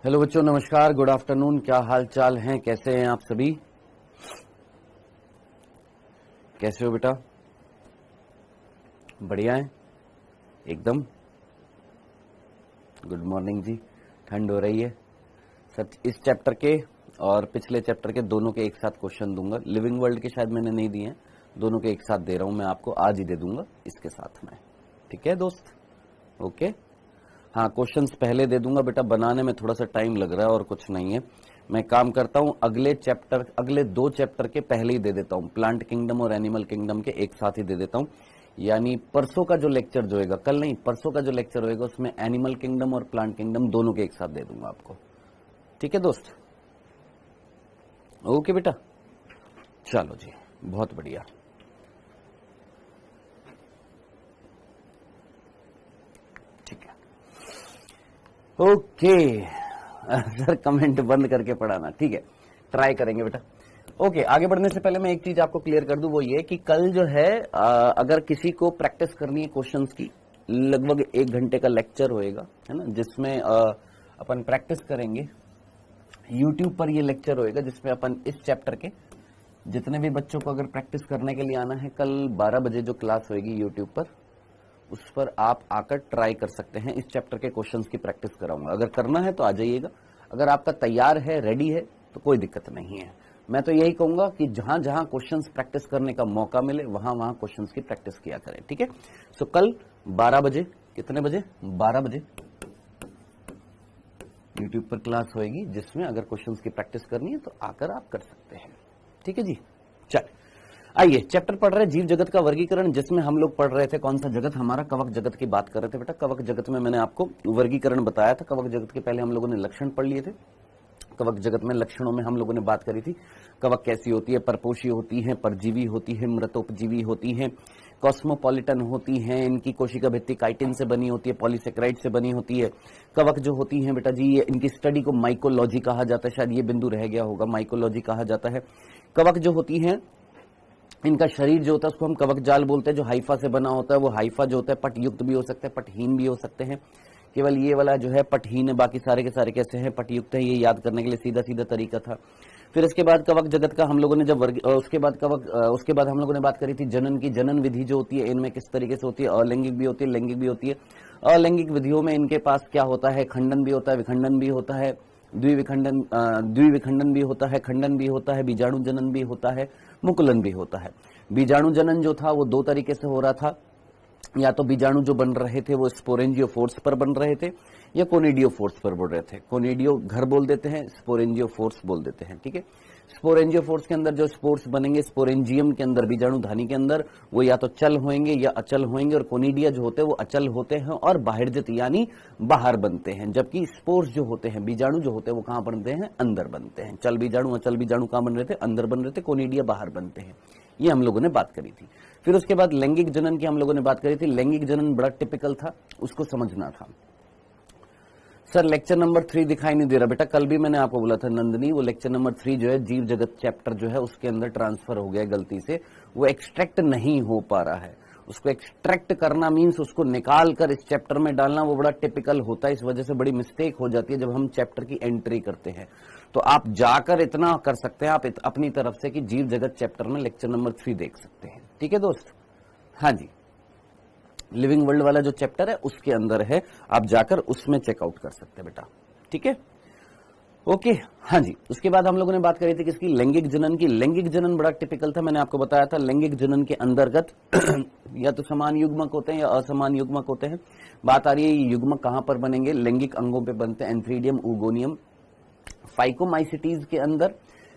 Hello बच्चों, नमस्कार, good afternoon. क्या हाल चाल हैं, कैसे हैं आप सभी? कैसे हो बेटा? बढ़िया है एकदम। गुड मॉर्निंग जी। ठंड हो रही है सर। इस चैप्टर के और पिछले चैप्टर के दोनों के एक साथ क्वेश्चन दूंगा। लिविंग वर्ल्ड के शायद मैंने नहीं दिए हैं, दोनों के एक साथ दे रहा हूं मैं आपको, आज ही दे दूंगा इसके साथ में। ठीक है दोस्त? ओके। हाँ, क्वेश्चंस पहले दे दूंगा बेटा, बनाने में थोड़ा सा टाइम लग रहा है और कुछ नहीं है। मैं काम करता हूं अगले दो चैप्टर के पहले ही दे देता हूं। प्लांट किंगडम और एनिमल किंगडम के एक साथ ही दे देता हूं। यानी परसों का जो लेक्चर जो होगा, कल नहीं परसों का जो लेक्चर होगा, उसमें एनिमल किंगडम और प्लांट किंगडम दोनों के एक साथ दे दूंगा आपको। ठीक है दोस्त? ओके बेटा, चलो जी, बहुत बढ़िया। ओके सर, कमेंट बंद करके पढ़ाना, ठीक है, ट्राई करेंगे बेटा। ओके, आगे बढ़ने से पहले मैं एक चीज आपको क्लियर कर दूं, वो ये कि कल जो है अगर किसी को प्रैक्टिस करनी है क्वेश्चंस की, लगभग 1 घंटे का लेक्चर होएगा, है ना, जिसमें अपन प्रैक्टिस करेंगे। यूट्यूब पर ये लेक्चर होएगा जिसमें अपन इस चैप्टर के जितने भी बच्चों को अगर प्रैक्टिस करने के लिए आना है, कल 12 बजे जो क्लास होएगी यूट्यूब पर, उस पर आप आकर ट्राई कर सकते हैं। इस चैप्टर के क्वेश्चंस की प्रैक्टिस कराऊंगा। अगर करना है तो आ जाइएगा, अगर आपका तैयार है, रेडी है, तो कोई दिक्कत नहीं है। मैं तो यही कहूंगा कि जहां जहां क्वेश्चंस प्रैक्टिस करने का मौका मिले वहां वहां क्वेश्चंस की प्रैक्टिस किया करें। ठीक है? सो कल 12 बजे, कितने बजे? 12 बजे यूट्यूब पर क्लास होगी, जिसमें अगर क्वेश्चंस की प्रैक्टिस करनी है तो आकर आप कर सकते हैं। ठीक है जी? चल आइए, चैप्टर पढ़ रहे हैं जीव जगत का वर्गीकरण, जिसमें हम लोग पढ़ रहे थे कौन सा जगत? हमारा कवक जगत की बात कर रहे थे बेटा। कवक जगत में मैंने आपको वर्गीकरण बताया था। कवक जगत के पहले हम लोगों ने लक्षण पढ़ लिए थे। कवक जगत में लक्षणों में हम लोगों ने बात करी थी, कवक कैसी होती है? परपोषी होती है, परजीवी होती है, मृतोपजीवी होती है, कॉस्मोपॉलिटन होती है, इनकी कोशिका भित्ति काइटिन से बनी होती है, पॉलीसेक्राइड से बनी होती है। कवक जो होती है बेटा जी, ये इनकी स्टडी को माइकोलॉजी कहा जाता है। शायद ये बिंदु रह गया होगा, माइकोलॉजी कहा जाता है। कवक जो होती है, इनका शरीर जो होता है उसको हम कवक जाल बोलते हैं। जो हाइफा से बना होता है, वो हाइफा जो होता है पटयुक्त भी हो सकता है, पटहीन भी हो सकते हैं। केवल ये वाला जो है पटहीन है, बाकी सारे के सारे कैसे हैं? पटयुक्त है। ये याद करने के लिए सीधा सीधा तरीका था। फिर इसके बाद कवक जगत का हम लोगों ने जब उसके बाद हम लोगों ने बात करी थी जनन की। जनन विधि जो होती है इनमें किस तरीके से होती है? अलैंगिक भी होती है, लैंगिक भी होती है। अलैंगिक विधियों में इनके पास क्या होता है? खंडन भी होता है, विखंडन भी होता है, द्विविखंडन भी होता है, खंडन भी होता है, बीजाणु जनन भी होता है, मुकुलन भी होता है। बीजाणु जनन जो था वो 2 तरीके से हो रहा था। या तो बीजाणु जो बन रहे थे वो स्पोरेंजियोफोर्स पर बन रहे थे, या कोनिडियोफोर्स पर बन रहे थे। कोनिडियो घर बोल देते हैं, स्पोरेंजियोफोर्स बोल देते हैं। ठीक है? स्पोरेंजियोफोर्स के अंदर जो स्पोर्स बनेंगे, स्पोरेंजियम के अंदर, बीजाणु धानी के अंदर, वो या तो चल होंगे या अचल होंगे। और कोनिडिया जो होते हैं वो अचल होते हैं और बाहिर्जित यानी बाहर बनते हैं। जबकि स्पोर्स जो होते हैं, बीजाणु जो होते हैं, वो कहां बनते हैं? अंदर बनते हैं। चल बीजाणु, अचल बीजाणु कहां बन रहे थे? अंदर बन रहे थे। कोनिडिया बाहर बनते हैं। ये हम लोगों ने बात करी थी। फिर उसके बाद लैंगिक जनन की हम लोगों ने बात करी थी। लैंगिक जनन बड़ा टिपिकल था, उसको समझना था। सर लेक्चर नंबर 3 दिखाई नहीं दे रहा बेटा। कल भी मैंने आपको बोला था नंदनी, वो लेक्चर नंबर 3 जो है जीव जगत चैप्टर जो है उसके अंदर ट्रांसफर हो गया गलती से, वो एक्सट्रैक्ट नहीं हो पा रहा है। उसको एक्सट्रैक्ट करना मीन्स उसको निकाल कर इस चैप्टर में डालना, वो बड़ा टिपिकल होता है। इस वजह से बड़ी मिस्टेक हो जाती है जब हम चैप्टर की एंट्री करते हैं। तो आप जाकर इतना कर सकते हैं आप अपनी तरफ से कि जीव जगत चैप्टर में लेक्चर नंबर 3 देख सकते हैं। ठीक है दोस्त? हाँ जी, लिविंग वर्ल्ड वाला जो चैप्टर है उसके अंदर है, आप जाकर उसमें चेकआउट कर सकते हैं बेटा। ठीक है? ओके। हाँ जी, उसके बाद हम लोगों ने बात करी थी किसकी? लैंगिक जनन की। लैंगिक जनन बड़ा टिपिकल था, मैंने आपको बताया था। लैंगिक जनन के अंतर्गत या तो समान युग्मक होते हैं या असमान युग्मक होते हैं। बात आ रही है युग्मक कहां पर बनेंगे? लैंगिक अंगों पे बनते हैं, एंथ्रीडियम, ऊगोनियम। फाइकोमाइसिटीज के अंदर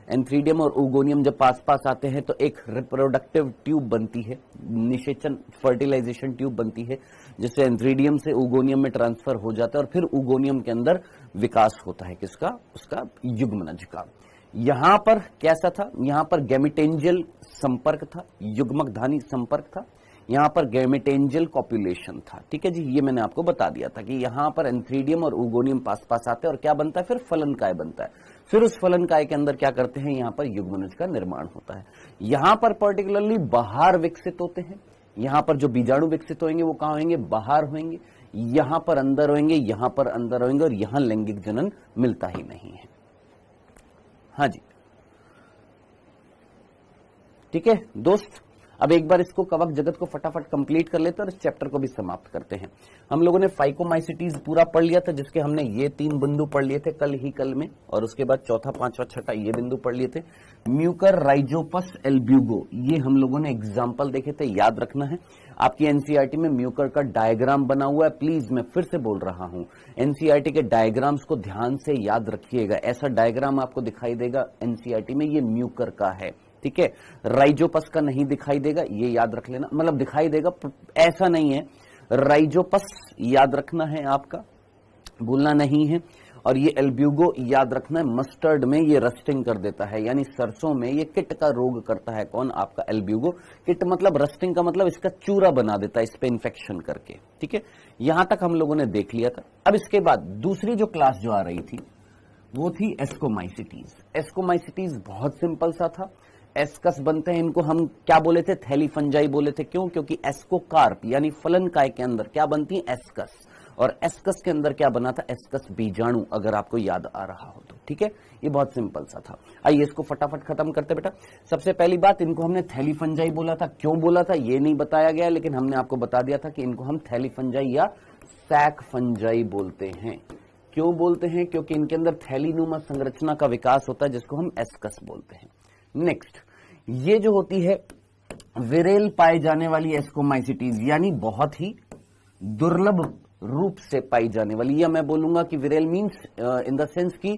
एंथ्रीडियम और ऊगोनियम जब पास पास आते हैं तो एक रिप्रोडक्टिव ट्यूब बनती है, निषेचन फर्टिलाइजेशन ट्यूब बनती है, जिससे एंथ्रीडियम से ऊगोनियम में ट्रांसफर हो जाता है और फिर ऊगोनियम के अंदर विकास होता है किसका? उसका युग्मनज का। यहां पर कैसा था? यहां पर गैमेटेंजियल संपर्क था, युग्मकधानी संपर्क था। यहां पर गैमेटेंजियल कॉपुलेशन था। ठीक है जी? ये मैंने आपको बता दिया था कि यहां पर एंथ्रीडियम और ऊगोनियम पास पास आते हैं और क्या बनता है? फिर फलनकाय बनता है। फिर उस फलनकाय के अंदर क्या करते हैं? यहां पर युग्मनज का निर्माण होता है। यहां पर पर्टिकुलरली बाहर विकसित होते हैं। यहां पर जो बीजाणु विकसित होंगे वो कहां होंगे? बाहर होंगे। यहां पर अंदर होंगे, यहां पर अंदर होंगे और यहां लैंगिक जनन मिलता ही नहीं है। हाँ जी, ठीक है दोस्त। अब एक बार इसको कवक जगत को फटाफट कंप्लीट कर लेते हैं और इस चैप्टर को भी समाप्त करते हैं। हम लोगों ने फाइकोमाइसिटीज पूरा पढ़ लिया था, जिसके हमने ये 3 बिंदु पढ़ लिए थे कल में, और उसके बाद चौथा, पांचवा, छठा ये बिंदु पढ़ लिए थे। म्यूकर, राइजोपस, एल्ब्यूगो, ये हम लोगों ने एग्जाम्पल देखे थे, याद रखना है। आपकी एनसीईआरटी में म्यूकर का डायग्राम बना हुआ है, प्लीज मैं फिर से बोल रहा हूं, एनसीईआरटी के डायग्राम्स को ध्यान से याद रखिएगा। ऐसा डायग्राम आपको दिखाई देगा एनसीईआरटी में, ये म्यूकर का है, ठीक है। राइजोपस का नहीं दिखाई देगा, ये याद रख लेना, मतलब दिखाई देगा, ऐसा नहीं है। राइजोपस याद रखना है आपका, भूलना नहीं है। और ये एल्ब्यूगो याद रखना है, मस्टर्ड में ये रस्टिंग कर देता है, यानी सरसों में ये किट का रोग करता है। कौन? आपका एल्ब्यूगो। किट मतलब रस्टिंग का मतलब इसका चूरा बना देता है इस पे इन्फेक्शन करके, ठीक है। यहां तक हम लोगों ने देख लिया था। अब इसके बाद दूसरी जो क्लास जो आ रही थी वो थी एस्कोमाइसिटीज। एस्कोमाइसिटीज बहुत सिंपल सा था। एस्कस बनते हैं, इनको हम क्या बोले थे? थैली फंजाई बोले थे। क्यों? क्योंकि एस्कोकार्प यानी फलन काय के अंदर क्या बनती है? एस्कस। और एस्कस के अंदर क्या बना था? एस्कस बीजाणु, अगर आपको याद आ रहा हो तो, ठीक है। ये बहुत सिंपल सा था। आइए इसको फटाफट खत्म करते बेटा। सबसे पहली बात, इनको हमने थैली फंजाई बोला था। क्यों बोला था ये नहीं बताया गया, लेकिन हमने आपको बता दिया था कि इनको हम थैली फंजाई या सैक फंजाई बोलते हैं। क्यों बोलते हैं? क्योंकि इनके अंदर थैलीनुमा संरचना का विकास होता है, जिसको हम एस्कस बोलते हैं। नेक्स्ट, ये जो होती है विरेल पाए जाने वाली एस्कोमाइसिटीज, यानी बहुत ही दुर्लभ रूप से पाई जाने वाली, या मैं बोलूंगा कि Virel means in the sense की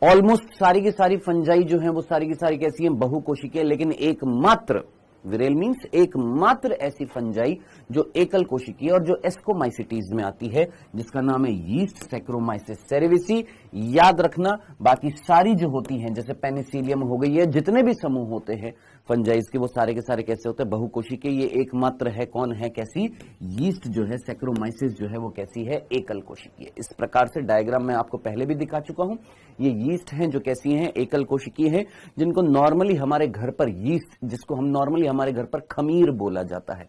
ऑलमोस्ट सारी की सारी फंजाई जो है वो सारी की सारी कैसी हैं? बहुकोशिकीय। लेकिन एकमात्र विरेल मींस एकमात्र ऐसी फंजाई जो एकल कोशिकीय और जो एस्कोमाइसिटीज में आती है, जिसका नाम है यीस्ट सैक्रोमाइसिस सेरेविसी। याद रखना, बाकी सारी जो होती हैं, जैसे पेनिसिलियम हो गई है, जितने भी समूह होते हैं फंजाइज के, वो सारे के सारे कैसे होते हैं? बहुकोशिकीय। ये एकमात्र है, कौन है? कैसी? यीस्ट जो है सैक्रोमाइसिस जो है वो कैसी है? एकल कोशिकीय। इस प्रकार से डायग्राम में आपको पहले भी दिखा चुका हूं। ये यीस्ट हैं जो कैसी हैं? एकल कोशिकीय हैं, जिनको नॉर्मली हमारे घर पर यीस्ट, जिसको हम नॉर्मली हमारे घर पर खमीर बोला जाता है,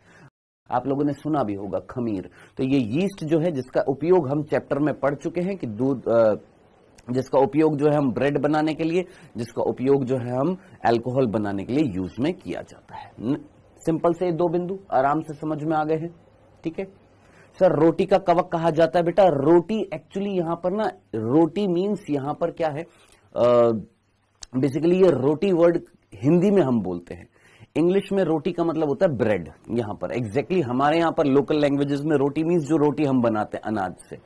आप लोगों ने सुना भी होगा खमीर। तो ये यीस्ट जो है, जिसका उपयोग हम चैप्टर में पढ़ चुके हैं कि दूध, जिसका उपयोग जो है हम ब्रेड बनाने के लिए, जिसका उपयोग जो है हम अल्कोहल बनाने के लिए यूज में किया जाता है। सिंपल से 2 बिंदु आराम से समझ में आ गए हैं, ठीक है। सर रोटी का कवक कहा जाता है बेटा। रोटी एक्चुअली यहां पर ना, रोटी मींस यहां पर क्या है, बेसिकली ये रोटी वर्ड हिंदी में हम बोलते हैं, इंग्लिश में रोटी का मतलब होता है ब्रेड। यहां पर एग्जैक्टली हमारे यहां पर लोकल लैंग्वेजेस में रोटी मींस जो रोटी हम बनाते हैं अनाज से।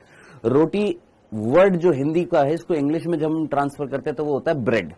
रोटी वर्ड जो हिंदी का है, इसको इंग्लिश में जब हम ट्रांसफर करते हैं तो वो होता है ब्रेड।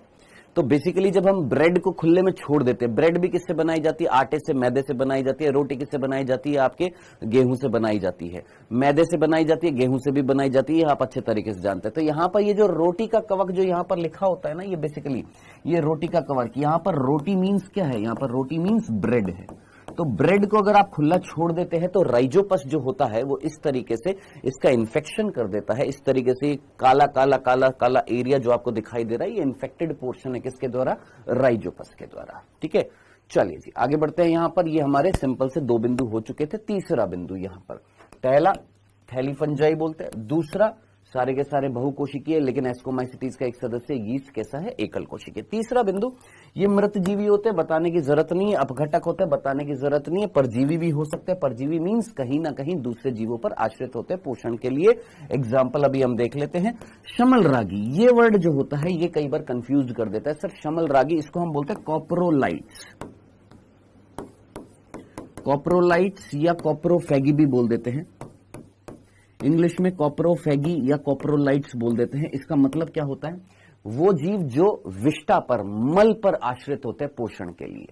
तो बेसिकली जब हम ब्रेड को खुले में छोड़ देते हैं, ब्रेड भी किससे बनाई जाती है? आटे से, मैदे से बनाई जाती है। रोटी किससे बनाई जाती है? आपके गेहूं से बनाई जाती है। मैदे से बनाई जाती है, गेहूं से भी बनाई जाती है, आप अच्छे तरीके से जानते हैं। तो यहां पर ये जो रोटी का कवक जो यहां पर लिखा होता है ना, ये बेसिकली ये रोटी का कवक, यहां पर रोटी मीन्स क्या है? यहां पर रोटी मीन्स ब्रेड है। तो ब्रेड को अगर आप खुला छोड़ देते हैं तो राइजोपस जो होता है वो इस तरीके से इसका इन्फेक्शन कर देता है। इस तरीके से काला काला काला काला एरिया जो आपको दिखाई दे रहा है, ये इन्फेक्टेड पोर्शन है। किसके द्वारा? राइजोपस के द्वारा, ठीक है। चलिए जी आगे बढ़ते हैं। यहां पर ये हमारे सिंपल से 2 बिंदु हो चुके थे। तीसरा बिंदु यहां पर, पहला थैली फंजाई बोलते हैं, दूसरा सारे के सारे बहुकोशिकीय, लेकिन एस्कोमाइसिटीज का एक सदस्य यीस्ट कैसा है? एकल कोशिकीय। तीसरा बिंदु, ये मृत जीवी होते हैं, बताने की जरूरत नहीं है। अपघटक होते हैं, बताने की जरूरत नहीं है। परजीवी भी हो सकते हैं। परजीवी मीन्स कहीं ना कहीं दूसरे जीवों पर आश्रित होते हैं पोषण के लिए। एग्जाम्पल अभी हम देख लेते हैं। शमल रागी, ये वर्ड जो होता है ये कई बार कंफ्यूज कर देता है। सर शमल रागी, इसको हम बोलते हैं कॉप्रोलाइट्स। कॉप्रोलाइट्स या कॉप्रोफेगी भी बोल देते हैं, इंग्लिश में कॉप्रोफेगी या कॉप्रोलाइट्स बोल देते हैं। इसका मतलब क्या होता है? वो जीव जो विष्टा पर, मल पर आश्रित होते हैं पोषण के लिए।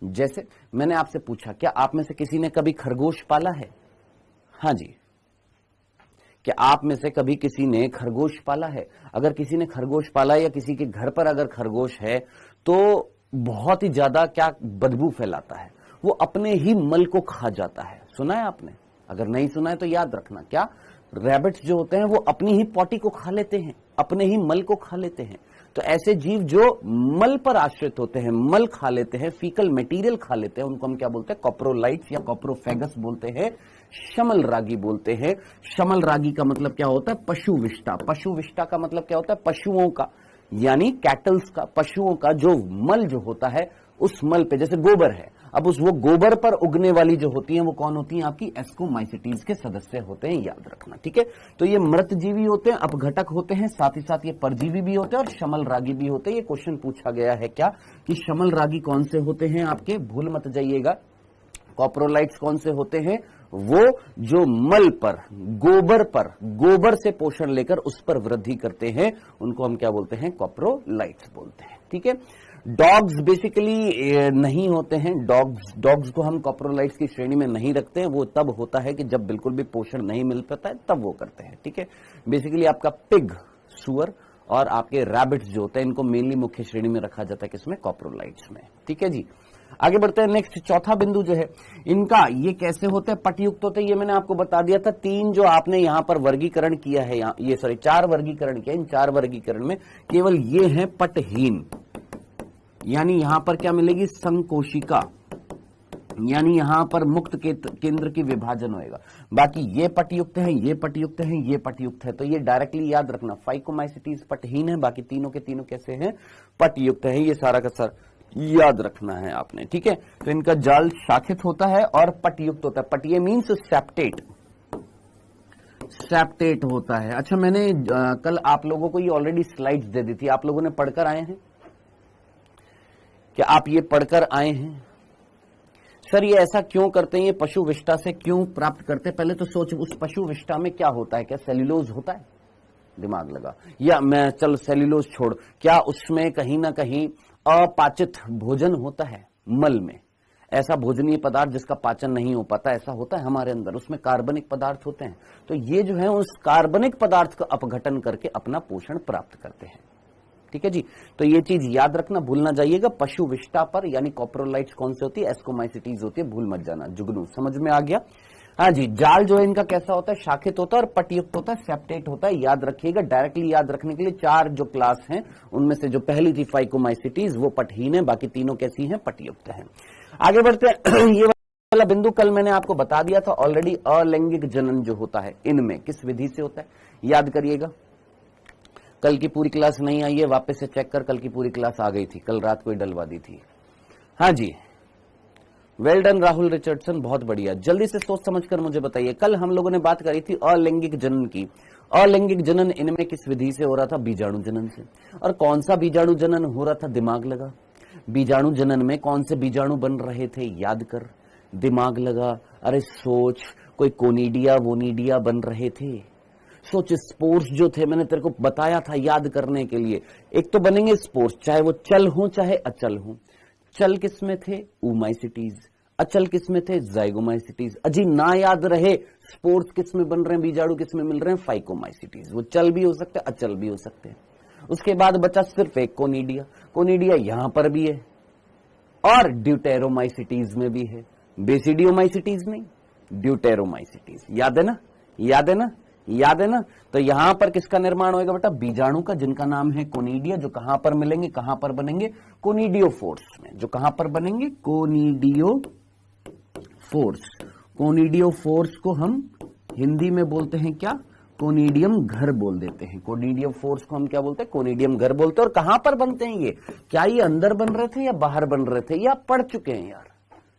जैसे मैंने आपसे पूछा, क्या आप में से किसी ने कभी खरगोश पाला है? हाँ जी। क्या आप में से कभी किसी ने खरगोश पाला है? अगर किसी ने खरगोश पाला या किसी के घर पर अगर खरगोश है तो बहुत ही ज्यादा क्या बदबू फैलाता है, वो अपने ही मल को खा जाता है। सुना है आपने? अगर नहीं सुना है तो याद रखना। क्या रैबिट्स जो होते हैं वो अपनी ही पॉटी को खा लेते हैं, अपने ही मल को खा लेते हैं। तो ऐसे जीव जो मल पर आश्रित होते हैं, मल खा लेते हैं, फीकल मटेरियल खा लेते हैं, उनको हम क्या बोलते हैं? कॉप्रोलाइट्स या कॉप्रोफेगस बोलते हैं। शमल रागी बोलते हैं। शमल रागी का मतलब क्या होता है? पशु विष्टा। पशु विष्टा का मतलब क्या होता है? पशुओं का, यानी कैटल्स का, पशुओं का जो मल जो होता है, उस मल पे, जैसे गोबर है, अब उस वो गोबर पर उगने वाली जो होती हैं वो कौन होती हैं? आपकी एस्कोमाइसिटीज के सदस्य होते हैं, याद रखना, ठीक है। तो ये मृतजीवी होते हैं, अपघटक होते हैं, साथ ही साथ ये परजीवी भी होते हैं और शमल रागी भी होते हैं। ये क्वेश्चन पूछा गया है क्या कि शमल रागी कौन से होते हैं आपके? भूल मत जाइएगा। कॉप्रोलाइट्स कौन से होते हैं? वो जो मल पर, गोबर पर, गोबर से पोषण लेकर उस पर वृद्धि करते हैं, उनको हम क्या बोलते हैं? कॉप्रोलाइट्स बोलते हैं, ठीक है। डॉग्स बेसिकली नहीं होते हैं। डॉग्स को हम कॉप्रोलाइट्स की श्रेणी में नहीं रखते हैं। वो तब होता है कि जब बिल्कुल भी पोषण नहीं मिल पाता है, तब वो करते हैं, ठीक है। बेसिकली आपका पिग, सुअर और आपके रैबिट्स जो होते हैं, इनको मेनली मुख्य श्रेणी में रखा जाता है, किसमें? कॉप्रोलाइट्स में, ठीक है जी। आगे बढ़ते हैं। नेक्स्ट चौथा बिंदु जो है इनका, ये कैसे होते हैं? पटयुक्त होते हैं। ये मैंने आपको बता दिया था। तीन जो आपने यहां पर वर्गीकरण किया है, ये सॉरी 4 वर्गीकरण किया। इन 4 वर्गीकरण में केवल ये है पटहीन, यानी यहां पर क्या मिलेगी? संकोशिका, यानी यहां पर मुक्त केंद्र की विभाजन होएगा। बाकी ये पटयुक्त है, ये पटयुक्त है, ये पटयुक्त है। तो ये डायरेक्टली याद रखना, फाइकोमाइसिटीज पटहीन है, बाकी तीनों के तीनों कैसे हैं? पटयुक्त है। ये सारा का सारा याद रखना है आपने, ठीक है। तो इनका जाल शाखित होता है और पटयुक्त होता है। पटिये मीन्स सेप्टेट, सेप्टेट होता है। अच्छा, मैंने कल आप लोगों को ये ऑलरेडी स्लाइड्स दे दी थी, आप लोगों ने पढ़कर आए हैं क्या? आप ये पढ़कर आए हैं? सर ये ऐसा क्यों करते हैं? ये पशु विष्टा से क्यों प्राप्त करते हैं? पहले तो सोच, उस पशु विष्टा में क्या होता है? क्या सेल्यूलोज होता है? दिमाग लगा। या मैं चल सेल्यूलोज छोड़, क्या उसमें कहीं ना कहीं अपाचित भोजन होता है? मल में ऐसा भोजनीय पदार्थ जिसका पाचन नहीं हो पाता, ऐसा होता है हमारे अंदर। उसमें कार्बनिक पदार्थ होते हैं। तो ये जो है उस कार्बनिक पदार्थ का अपघटन करके अपना पोषण प्राप्त करते हैं, ठीक है जी। तो ये चीज याद रखना, भूल ना जाइएगा। पशु विष्टा पर यानी कॉप्रोलाइट्स कौन से होती है? एस्कोमाइसिटीज होती है, भूल मत जाना। जुगनू समझ में आ गया? हाँ जी। जाल जो है इनका कैसा होता है? शाखित होता है और पटयुक्त होता है, सेप्टेट होता है। याद रखिएगा, डायरेक्टली याद रखने के लिए 4 जो क्लास हैं उनमें से जो पहली थी फाइकोमाइसिटीज, वो पटहीन है, बाकी तीनों कैसी हैं? पटयुक्त हैं। आगे बढ़ते हैं। ये वाला बिंदु कल मैंने आपको बता दिया था ऑलरेडी। अलैंगिक जनन जो होता है इनमें किस विधि से होता है? याद करिएगा। कल की पूरी क्लास नहीं आई है, वापस से चेक कर, कल की पूरी क्लास आ गई थी, कल रात को ही डलवा दी थी। हाँ जी, वेल डन राहुल रिचर्डसन, बहुत बढ़िया। जल्दी से सोच समझकर मुझे बताइए, कल हम लोगों ने बात करी थी अलैंगिक जनन की। अलैंगिक जनन इनमें किस विधि से हो रहा था? बीजाणु जनन से। और कौन सा बीजाणु जनन हो रहा था? दिमाग लगा। बीजाणु जनन में कौन से बीजाणु बन रहे थे? याद कर, दिमाग लगा। अरे सोच, कोई कोनिडिया वोनिडिया बन रहे थे। सोच, स्पोर्स जो थे, मैंने तेरे को बताया था याद करने के लिए। एक तो बनेंगे स्पोर्स, चाहे वो चल हो चाहे अचल हो। चल किस में थे? ऊमाइसिटीज। अचल किस में थे? जाइगोमाइसिटीज। अजी ना याद रहे, स्पोर्स किस में बन रहे हैं? बीजाणु किस में मिल रहे हैं? फाइकोमाइसिटीज। वो चल भी हो सकते हैं, अचल भी हो सकते हैं। उसके बाद बचा सिर्फ एक कोनिडिया। कोनिडिया यहां पर भी है और ड्यूटेरोमाइसिटीज में भी है। बेसिडियोमाइसिटीज नहीं, ड्यूटेरोमाइसिटीज। याद है ना? याद है ना? याद है ना? तो यहां पर किसका निर्माण होगा बेटा? बीजाणु का, जिनका नाम है कोनिडिया, जो कहां पर मिलेंगे, कहां पर बनेंगे? कोनिडियोफोर्स में। जो कहां पर बनेंगे? कोनिडियोफोर्स। कोनिडियोफोर्स को हम हिंदी में बोलते हैं क्या? कोनिडियम घर बोल देते हैं। कोनिडियोफोर्स को हम क्या बोलते हैं? कोनिडियम घर बोलते हैं। और कहां पर बनते हैं ये? क्या ये अंदर बन रहे थे या बाहर बन रहे थे, या पढ़ चुके हैं यार?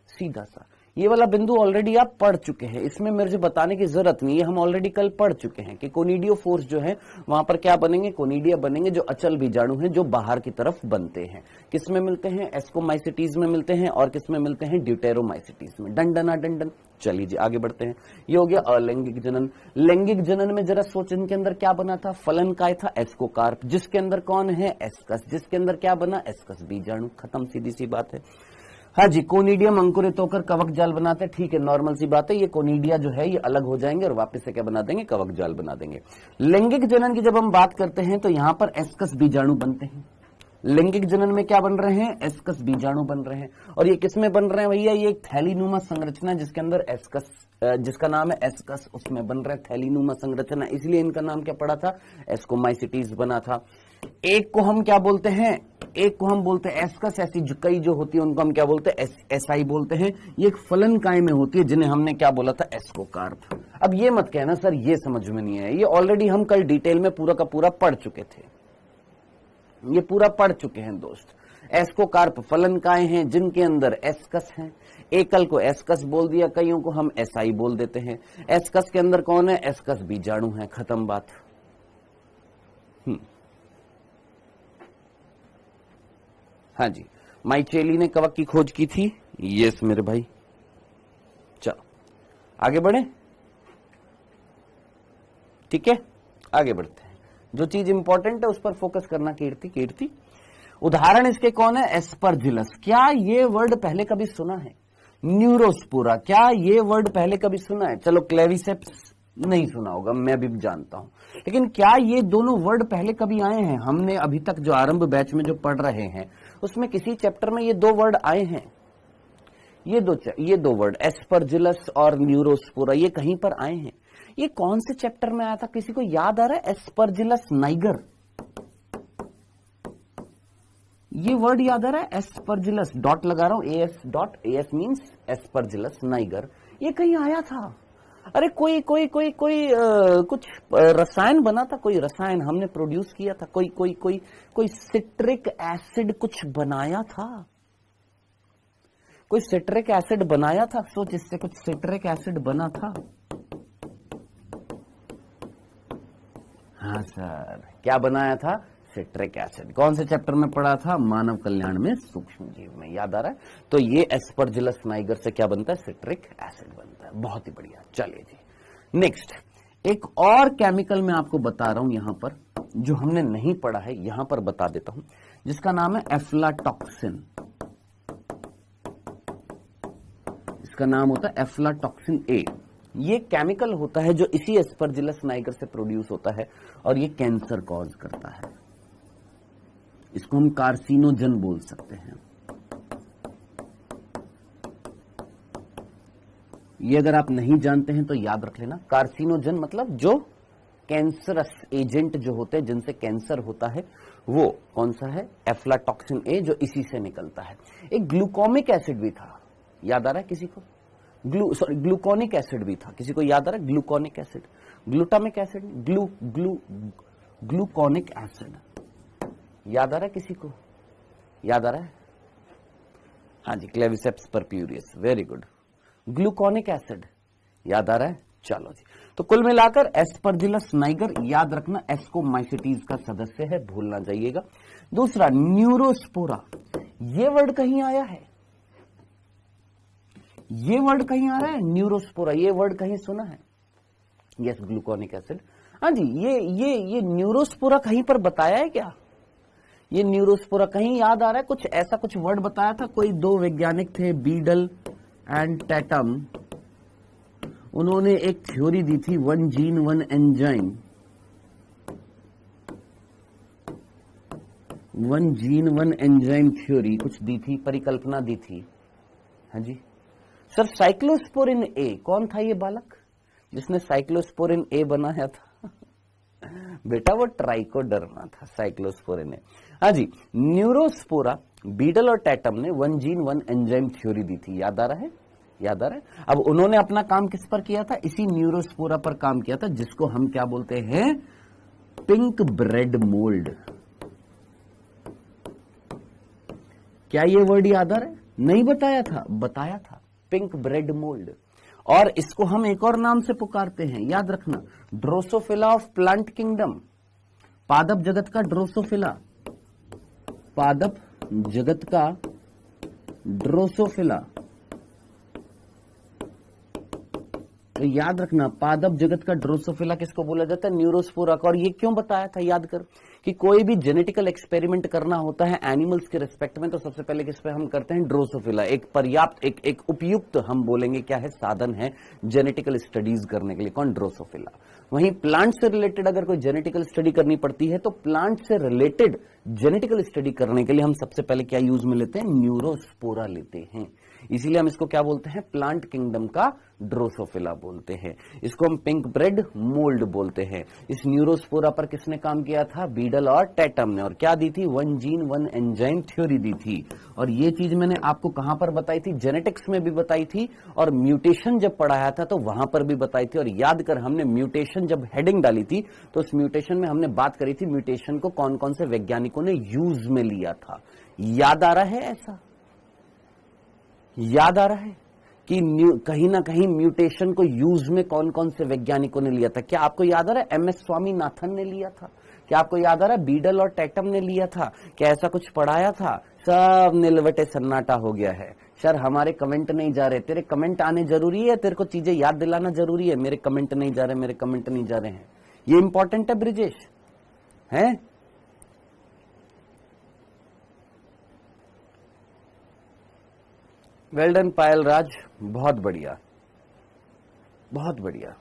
सीधा सा ये वाला बिंदु ऑलरेडी आप पढ़ चुके हैं, इसमें मुझे बताने की जरूरत नहीं है, हम ऑलरेडी कल पढ़ चुके हैं कि कोनिडियोफोर्स जो है वहां पर क्या बनेंगे? कोनिडिया बनेंगे, जो अचल बीजाणु हैं, जो बाहर की तरफ बनते हैं। किस में मिलते हैं? एस्कोमाइसिटीज में मिलते हैं। और किस में मिलते हैं? ड्यूटेरोमाइसिटीज में। डंडना डंडन। चलिए जी आगे बढ़ते हैं। ये हो गया अलैंगिक जनन। लैंगिक जनन में जरा सोच, इनके अंदर क्या बना था? फलन काय था? एस्कोकार्प। जिसके अंदर कौन है? एस्कस। जिसके अंदर क्या बना? एस्कस बीजाणु। खत्म, सीधी सी बात है। हाँ जी, कोनिडियम अंकुरित होकर कवक जाल बनाते हैं। ठीक है, नॉर्मल सी बात है। ये कोनिडिया जो है ये अलग हो जाएंगे और वापस से क्या बना देंगे? कवक जाल बना देंगे। लैंगिक जनन की जब हम बात करते हैं तो यहां पर एस्कस बीजाणु बनते हैं। लैंगिक जनन में क्या बन रहे हैं? एस्कस बीजाणु बन रहे हैं। और ये किस में बन रहे हैं भैया? ये एक थैलीनुमा संरचना जिसके अंदर एस्कस, जिसका नाम है एस्कस, उसमें बन रहा है थैलीनुमा संरचना, इसलिए इनका नाम क्या पड़ा था? एस्कोमाइसिटीज बना था। एक को हम क्या बोलते हैं? एक को हम बोलते हैं एस्कस, ऐसी कई जो होती है उनको हम क्या बोलते हैं, एसआई बोलते हैं। ये एक फलनकाय में होती है जिन्हें हमने क्या बोला था, एस्कोकार्प। अब ये मत कहना सर ये समझ में नहीं है, ये ऑलरेडी हम कल डिटेल में पूरा का पूरा पढ़ चुके थे, ये पूरा पढ़ चुके हैं दोस्त। एस्कोकार्प फलनकाय हैं जिनके अंदर एस्कस हैं। एकल को एस्कस बोल दिया, कईयों को हम एसआई बोल देते हैं। एस्कस के अंदर कौन है, एस्कस बीजाणु है, खत्म बात। हाँ जी, माइचेली ने कवक की खोज की थी, यस मेरे भाई। चलो आगे बढ़े, ठीक है आगे बढ़ते हैं। जो चीज इंपॉर्टेंट है उस पर फोकस करना। कीर्ति उदाहरण इसके कौन है, एस्परजिलस। क्या ये वर्ड पहले कभी सुना है? न्यूरोस्पोरा, क्या ये वर्ड पहले कभी सुना है? चलो क्लेविसेप्स नहीं सुना होगा, मैं भी जानता हूं, लेकिन क्या ये दोनों वर्ड पहले कभी आए हैं? हमने अभी तक जो आरंभ बैच में जो पढ़ रहे हैं उसमें किसी चैप्टर में ये दो वर्ड आए हैं? ये दो वर्ड एस्परजिलस और न्यूरोस्पोरा ये कहीं पर आए हैं? ये कौन से चैप्टर में आया था, किसी को याद आ रहा है? एस्परजिलस नाइगर, ये वर्ड याद आ रहा है? एस्परजिलस, डॉट लगा रहा हूं, as dot, as means Aspergillus Niger. ये कहीं आया था? अरे कोई कुछ रसायन बना था, कोई रसायन हमने प्रोड्यूस किया था, कोई सिट्रिक एसिड कुछ बनाया था, कोई सिट्रिक एसिड बनाया था। सोच, इससे कुछ सिट्रिक एसिड बना था। हाँ सर, क्या बनाया था? Citric acid. कौन से चैप्टर में पढ़ा था? मानव कल्याण में सूक्ष्म जीव में, याद आ रहा है? तो ये एस्परजिलस नाइगर से क्या बनता है? सिट्रिक एसिड बनता है। बहुत ही बढ़िया। चलिए जी नेक्स्ट, एक और केमिकल मैं आपको बता रहा हूं यहां पर, जो हमने नहीं पढ़ा है, यहां पर बता देता हूं, जिसका नाम है एफ्लाटॉक्सिन। इसका नाम होता है एफ्लाटॉक्सिन ए। ये केमिकल होता है जो इसी एस्परजिलस नाइगर से प्रोड्यूस होता है और ये कैंसर कॉज करता है। इसको हम कार्सिनोजन बोल सकते हैं। ये अगर आप नहीं जानते हैं तो याद रख लेना, कार्सिनोजन मतलब जो कैंसरस एजेंट जो होते हैं जिनसे कैंसर होता है, वो कौन सा है? एफ्लाटॉक्सिन ए, जो इसी से निकलता है। एक ग्लूकोमिक एसिड भी था, याद आ रहा है किसी को? ग्लूकोनिक एसिड भी था, किसी को याद आ रहा है? Gluconic acid, glutamic acid, gluconic acid, याद आ रहा है किसी को? याद आ रहा है? हाँ जी, Claviceps purpurea, very good. Gluconic acid याद आ रहा है? चलो जी, तो कुल मिलाकर एस्परजिलस नाइगर याद रखना एस्कोमाइसिटीज का सदस्य है, भूलना जाइएगा। दूसरा न्यूरोस्पोरा, ये वर्ड कहीं आया है? ये वर्ड कहीं आ रहा है? न्यूरोस्पोरा, ये वर्ड कहीं सुना है? Yes, gluconic acid. हाँ जी, ये न्यूरोस्पोरा कहीं पर बताया है क्या? ये न्यूरोस्पोरा कहीं याद आ रहा है? कुछ ऐसा कुछ वर्ड बताया था, कोई दो वैज्ञानिक थे, बीडल एंड टैटम, उन्होंने एक थ्योरी दी थी, one gene one enzyme, one gene one enzyme theory कुछ दी थी, परिकल्पना दी थी। हाँ जी सर, साइक्लोस्पोरिन ए, कौन था ये बालक जिसने साइक्लोस्पोरिन ए बनाया था? बेटा वो ट्राइकोडर्मा था, साइक्लोस्पोरिन ए। हाँ जी, न्यूरोस्पोरा, बीडल और टैटम ने one gene one enzyme theory दी थी, याद आ रहा है? याद आ रहा है? अब उन्होंने अपना काम किस पर किया था? इसी न्यूरोस्पोरा पर काम किया था, जिसको हम क्या बोलते हैं? Pink bread mould. क्या ये वर्ड याद आ रहा है? नहीं बताया था? बताया था, पिंक ब्रेड मोल्ड। और इसको हम एक और नाम से पुकारते हैं, याद रखना, ड्रोसोफिला ऑफ प्लांट किंगडम, पादप जगत का ड्रोसोफिला, पादप जगत का ड्रोसोफिला। तो याद रखना, पादप जगत का ड्रोसोफिला किसको बोला जाता है? न्यूरोस्पोरा को। और ये क्यों बताया था? याद कर, कि कोई भी जेनेटिकल एक्सपेरिमेंट करना होता है एनिमल्स के रिस्पेक्ट में, तो सबसे पहले किस पे हम करते हैं? ड्रोसोफिला। एक पर्याप्त, एक उपयुक्त, हम बोलेंगे क्या है, साधन है जेनेटिकल स्टडीज करने के लिए। कौन? ड्रोसोफिला। वहीं प्लांट से रिलेटेड अगर कोई जेनेटिकल स्टडी करनी पड़ती है, तो प्लांट से रिलेटेड जेनेटिकल स्टडी करने के लिए हम सबसे पहले क्या यूज में लेते हैं? न्यूरोस्पोरा लेते हैं। इसीलिए हम इसको क्या बोलते हैं, प्लांट किंगडम का ड्रोसोफिला बोलते हैं। इसको हम पिंक ब्रेड मोल्ड बोलते हैं। इस न्यूरोस्पोरा पर किसने काम किया था, बीडल और टैटम ने, और क्या दी थी, one gene one enzyme theory दी थी। और ये चीज मैंने आपको कहां पर बताई थी, जेनेटिक्स में भी बताई थी, और म्यूटेशन जब पढ़ाया था तो वहां पर भी बताई थी। और याद कर, हमने म्यूटेशन जब हेडिंग डाली थी तो उस म्यूटेशन में हमने बात करी थी म्यूटेशन को कौन कौन से वैज्ञानिकों ने यूज में लिया था। याद आ रहा है, ऐसा याद आ रहा है कि कहीं ना कहीं म्यूटेशन को यूज में कौन कौन से वैज्ञानिकों ने लिया था? क्या आपको याद आ रहा है एम एस स्वामीनाथन ने लिया था? क्या आपको याद आ रहा है बीडल और टैटम ने लिया था? क्या ऐसा कुछ पढ़ाया था? सब नीलवटे सन्नाटा हो गया है। सर हमारे कमेंट नहीं जा रहे, तेरे कमेंट आने जरूरी है, तेरे को चीजें याद दिलाना जरूरी है। मेरे कमेंट नहीं जा रहे, मेरे कमेंट नहीं जा रहे हैं, ये इंपॉर्टेंट है ब्रिजेश, है? वेल डन पायल राज, बहुत बढ़िया, बहुत बढ़िया।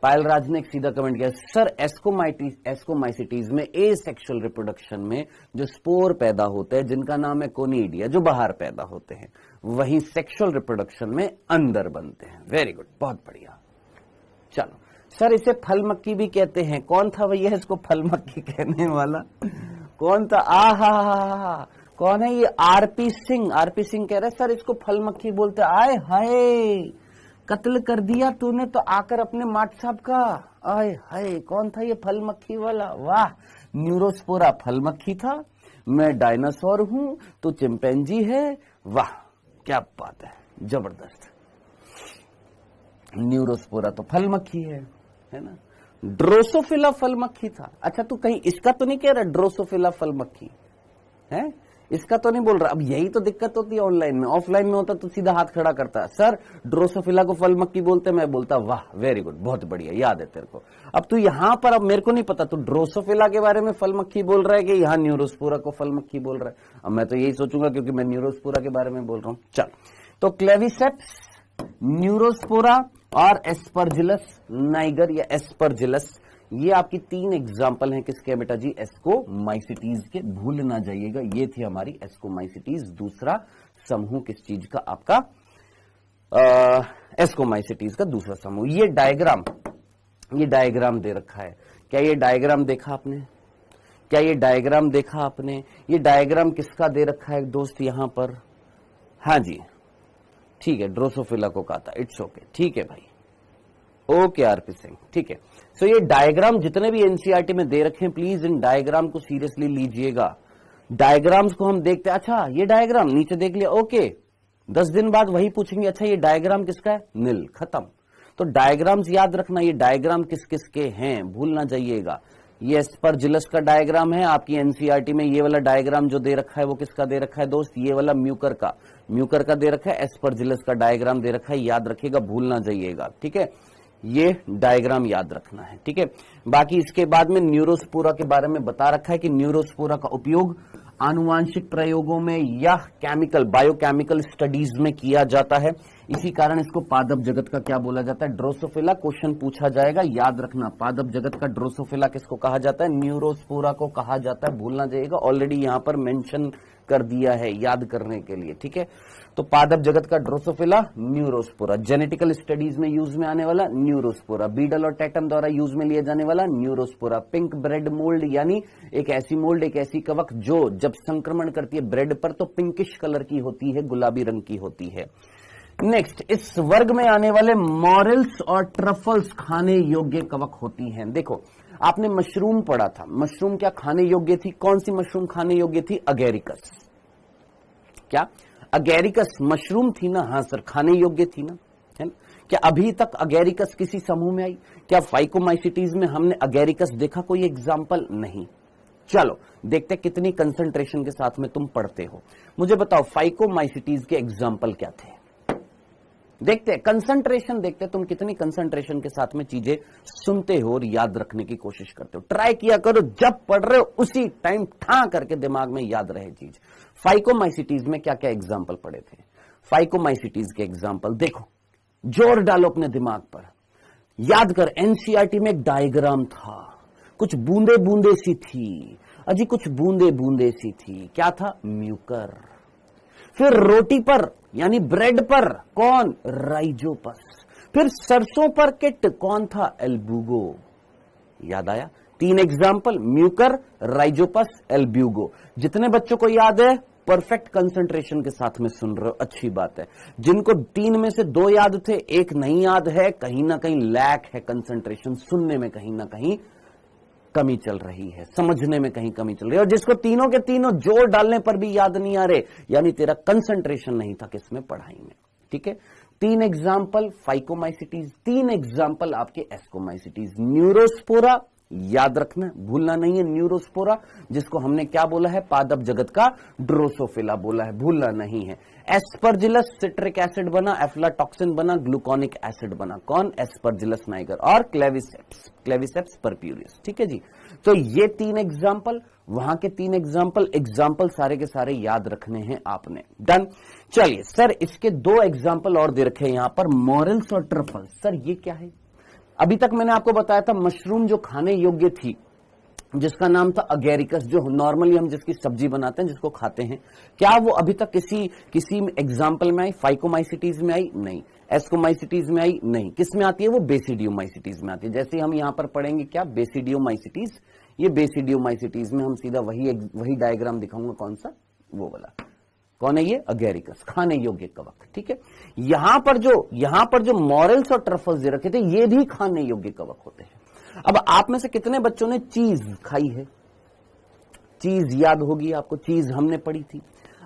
पायल राज ने एक सीधा कमेंट किया, सर एस्कोमाइसिटीज में ए सेक्सुअल रिप्रोडक्शन में जो स्पोर पैदा होते हैं जिनका नाम है कोनिडिया, जो बाहर पैदा होते हैं, वहीं सेक्सुअल रिप्रोडक्शन में अंदर बनते हैं। वेरी गुड, बहुत बढ़िया। चलो सर, इसे फल मक्खी भी कहते हैं। कौन था भैया इसको फल मक्खी कहने वाला? कौन था? आहा, कौन है ये? आरपी सिंह। आरपी सिंह कह रहे सर इसको फल मक्खी बोलते। आए हाय, कत्ल कर दिया तूने तो आकर अपने माट साहब का। आए हाय, कौन था ये फल मक्खी वाला? वाह, न्यूरोस्पोरा फल मक्खी था, मैं डायनासोर हूं, तू चिंपैंजी है। वाह क्या बात है, जबरदस्त। न्यूरोस्पोरा तो फल मक्खी है ना? ड्रोसोफिला फल मक्खी था। अच्छा, तू कहीं इसका तो नहीं कह रहा ड्रोसोफिला फल मक्खी है? इसका तो नहीं बोल रहा। अब यही तो दिक्कत होती है ऑनलाइन में। ऑफलाइन में होता तो सीधा हाथ खड़ा करता, सर ड्रोसोफिला को फल मक्खी बोलते, मैं बोलता वाह वेरी गुड, बहुत बढ़िया, याद है तेरे को। अब तू यहां पर, अब मेरे को नहीं पता तू ड्रोसोफिला के बारे में फल मक्खी बोल रहा है कि यहाँ न्यूरोस्पोरा को फल मक्खी बोल रहा है। अब मैं तो यही सोचूंगा क्योंकि मैं न्यूरोस्पोरा के बारे में बोल रहा हूं। चल, तो क्लेविसेप्स, न्यूरोस्पोरा और एस्परजिलस नाइगर या एस्परजिलस, ये आपकी 3 एग्जाम्पल हैं किसके बेटा जी? एस्कोमाइसिटीज के। भूल ना जाइएगा, ये थी हमारी एस्कोमाइसिटीज। दूसरा समूह किस चीज का? आपका एस्कोमाइसिटीज का दूसरा समूह। ये डायग्राम दे रखा है। क्या ये डायग्राम देखा आपने? क्या ये डायग्राम देखा आपने? ये डायग्राम किसका दे रखा है दोस्त यहां पर? हाँ जी, ठीक है, ड्रोसोफिला को कहा था। इट्स ओके, ठीक है भाई, ओके आरपी सिंह, ठीक है। सो ये डायग्राम जितने भी एनसीईआरटी में दे रखे हैं, प्लीज इन डायग्राम को सीरियसली लीजिएगा। डायग्राम्स को हम देखते हैं, अच्छा ये डायग्राम नीचे देख लिया, ओके, 10 दिन बाद वही पूछेंगे, अच्छा ये डायग्राम किसका है? नील, खत्म। तो डायग्राम्स याद रखना, ये डायग्राम किस किस के हैं, भूल ना जाइएगा। ये एस्परजिलस का डायग्राम है आपकी एनसीईआरटी में। ये वाला डायग्राम जो दे रखा है वो किसका दे रखा है दोस्त? ये वाला म्यूकर का दे रखा है। एस्परजिलस का डायग्राम दे रखा है, याद रखिएगा, भूल ना जाइएगा, ठीक है। ये डायग्राम याद रखना है, ठीक है। बाकी इसके बाद में न्यूरोस्पोरा के बारे में बता रखा है कि न्यूरोस्पोरा का उपयोग आनुवांशिक प्रयोगों में या बायोकेमिकल स्टडीज में किया जाता है। इसी कारण इसको पादप जगत का क्या बोला जाता है? ड्रोसोफिला। क्वेश्चन पूछा जाएगा, याद रखना, पादप जगत का ड्रोसोफिला किसको कहा जाता है? न्यूरोस्पोरा को कहा जाता है, भूलना जाइएगा। ऑलरेडी यहां पर मेंशन कर दिया है याद करने के लिए, ठीक है। तो पादप जगत का ड्रोसोफिला, न्यूरोस्पोरा। जेनेटिकल स्टडीज में यूज में आने वाला न्यूरोस्पोरा। बीडल और टैटम द्वारा यूज में लिया जाने वाला न्यूरोस्पोरा। पिंक ब्रेड मोल्ड, यानी एक ऐसी मोल्ड, एक ऐसी कवक जो जब संक्रमण करती है ब्रेड पर तो पिंकिश कलर की होती है, गुलाबी रंग की होती है। नेक्स्ट, इस वर्ग में आने वाले मॉरल्स और ट्रफल्स खाने योग्य कवक होती हैं। देखो, आपने मशरूम पढ़ा था, मशरूम क्या खाने योग्य थी? कौन सी मशरूम खाने योग्य थी? अगेरिकस। क्या अगेरिकस मशरूम थी ना? हाँ सर, खाने योग्य थी ना, है ना। क्या अभी तक अगेरिकस किसी समूह में आई? क्या फाइकोमाइसिटीज में हमने अगेरिकस देखा? कोई एग्जाम्पल नहीं। चलो देखते कितनी कंसंट्रेशन के साथ में तुम पढ़ते हो। मुझे बताओ फाइकोमाइसिटीज के एग्जाम्पल क्या थे? देखते हैं कंसंट्रेशन, देखते हैं तुम कितनी कंसंट्रेशन के साथ में चीजें सुनते हो और याद रखने की कोशिश करते हो। ट्राई किया करो, जब पढ़ रहे हो उसी टाइम ठा करके दिमाग में याद रहे चीज। फाइकोमाइसिटीज में क्या क्या एग्जाम्पल पढ़े थे? फाइकोमाइसिटीज के एग्जाम्पल देखो, जोर डालो अपने दिमाग पर, याद कर। एनसीईआरटी में एक डायग्राम था, कुछ बूंदे बूंदे सी थी, अजी कुछ बूंदे बूंदे सी थी। क्या था? म्यूकर। फिर रोटी पर यानी ब्रेड पर कौन, राइजोपस। फिर सरसों पर किट कौन था, एल्ब्यूगो। याद आया, 3 एग्जाम्पल, म्यूकर, राइजोपस, एल्ब्यूगो। जितने बच्चों को याद है परफेक्ट कंसंट्रेशन के साथ में सुन रहे हो, अच्छी बात है। जिनको 3 में से 2 याद थे, 1 नहीं याद है, कहीं ना कहीं लैक है कंसंट्रेशन, सुनने में कहीं ना कहीं कमी चल रही है, समझने में कहीं कमी चल रही है। और जिसको तीनों के तीनों जोड़ डालने पर भी याद नहीं आ रहे, यानी तेरा कंसंट्रेशन नहीं था किसमें, पढ़ाई में। ठीक है, 3 एग्जाम्पल फाइकोमाइसिटीज, 3 एग्जाम्पल आपके एस्कोमाइसिटीज। न्यूरोस्पोरा याद रखना, भूलना नहीं है, न्यूरोस्पोरा जिसको हमने क्या बोला है, पादप जगत का ड्रोसोफिला बोला है, भूलना नहीं है। एस्परजिलस सिट्रिक एसिड बना, एफ्लाटॉक्सिन बना, ग्लूकोनिक एसिड बना, कौन, एस्परजिलस नाइगर। और क्लेविसेप्स, क्लेविसेप्स परप्यूरियस। ठीक है जी, तो ये 3 एग्जाम्पल, वहां के 3 एग्जाम्पल सारे के सारे याद रखने हैं आपने। डन। चलिए सर, इसके 2 एग्जाम्पल और दे रखे हैं यहां पर, मॉरल्स और ट्रफल्स। सर ये क्या है? अभी तक मैंने आपको बताया था मशरूम जो खाने योग्य थी, जिसका नाम था अगेरिकस, जो नॉर्मली हम जिसकी सब्जी बनाते हैं, जिसको खाते हैं, क्या वो अभी तक किसी एग्जाम्पल में आई? फाइकोमाइसिटीज में आई? नहीं। एस्कोमाइसिटीज में आई? नहीं। किस में आती है वो? बेसिडियोमाइसिटीज में आती है। जैसे हम यहां पर पढ़ेंगे क्या, बेसिडियोमाइसिटीज। ये बेसिडियोमाइसिटीज में हम सीधा वही डायग्राम दिखाऊंगा, कौन सा, वो वाला। कौन है ये? अगेरिकस, खाने योग्य कवक। ठीक है, यहां पर जो मॉरल्स और ट्रफल्स दे रखे थे, ये भी खाने योग्य कवक होते हैं। अब आप में से कितने बच्चों ने चीज खाई है? चीज याद होगी आपको, चीज हमने पढ़ी थी।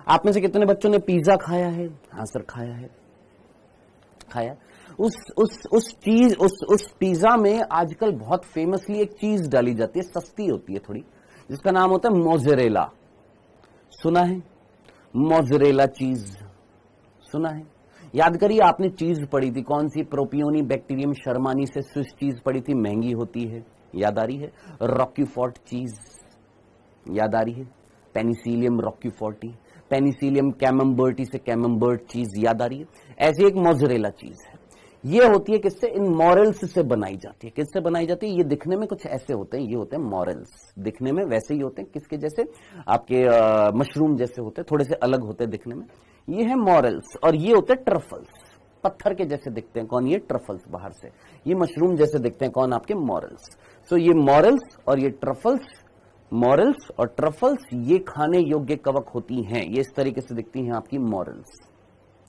आप में से कितने बच्चों ने पिज्जा खाया है? हाँ सर, खाया है, खाया। उस पिज्जा में आजकल बहुत फेमसली एक चीज डाली जाती है, सस्ती होती है थोड़ी, जिसका नाम होता है मोज़रेला। सुना है? मोज़रेला चीज सुना है? याद करिए, आपने चीज पढ़ी थी कौन सी, प्रोपियोनी बैक्टीरियम शर्मानी से स्विस चीज पढ़ी थी, महंगी होती है, याद आ रही है? रॉक्यूफोर्ट चीज याद आ रही है? पेनिसिलियम रॉक्यूफोर्टी, पेनिसिलियम कैमम्बर्टी से कैमम्बर्ट चीज याद आ रही है? ऐसी एक मोज़रेला चीज है, ये होती है किससे? इन मॉरल्स से बनाई जाती है। किससे बनाई जाती है? ये दिखने में कुछ ऐसे होते हैं, ये होते हैं मॉरल्स, दिखने में वैसे ही होते हैं, किसके जैसे? आपके मशरूम जैसे होते हैं, थोड़े से अलग होते हैं दिखने में, ये है मॉरल्स। और ये होते हैं ट्रफल्स, पत्थर के जैसे दिखते हैं, कौन? ये ट्रफल्स बाहर से, ये मशरूम जैसे दिखते हैं, कौन? आपके मॉरल्स। सो ये मॉरल्स और ये ट्रफल्स, मॉरल्स और ट्रफल्स ये खाने योग्य कवक होती हैं, ये इस तरीके से दिखती हैं आपकी मॉरल्स।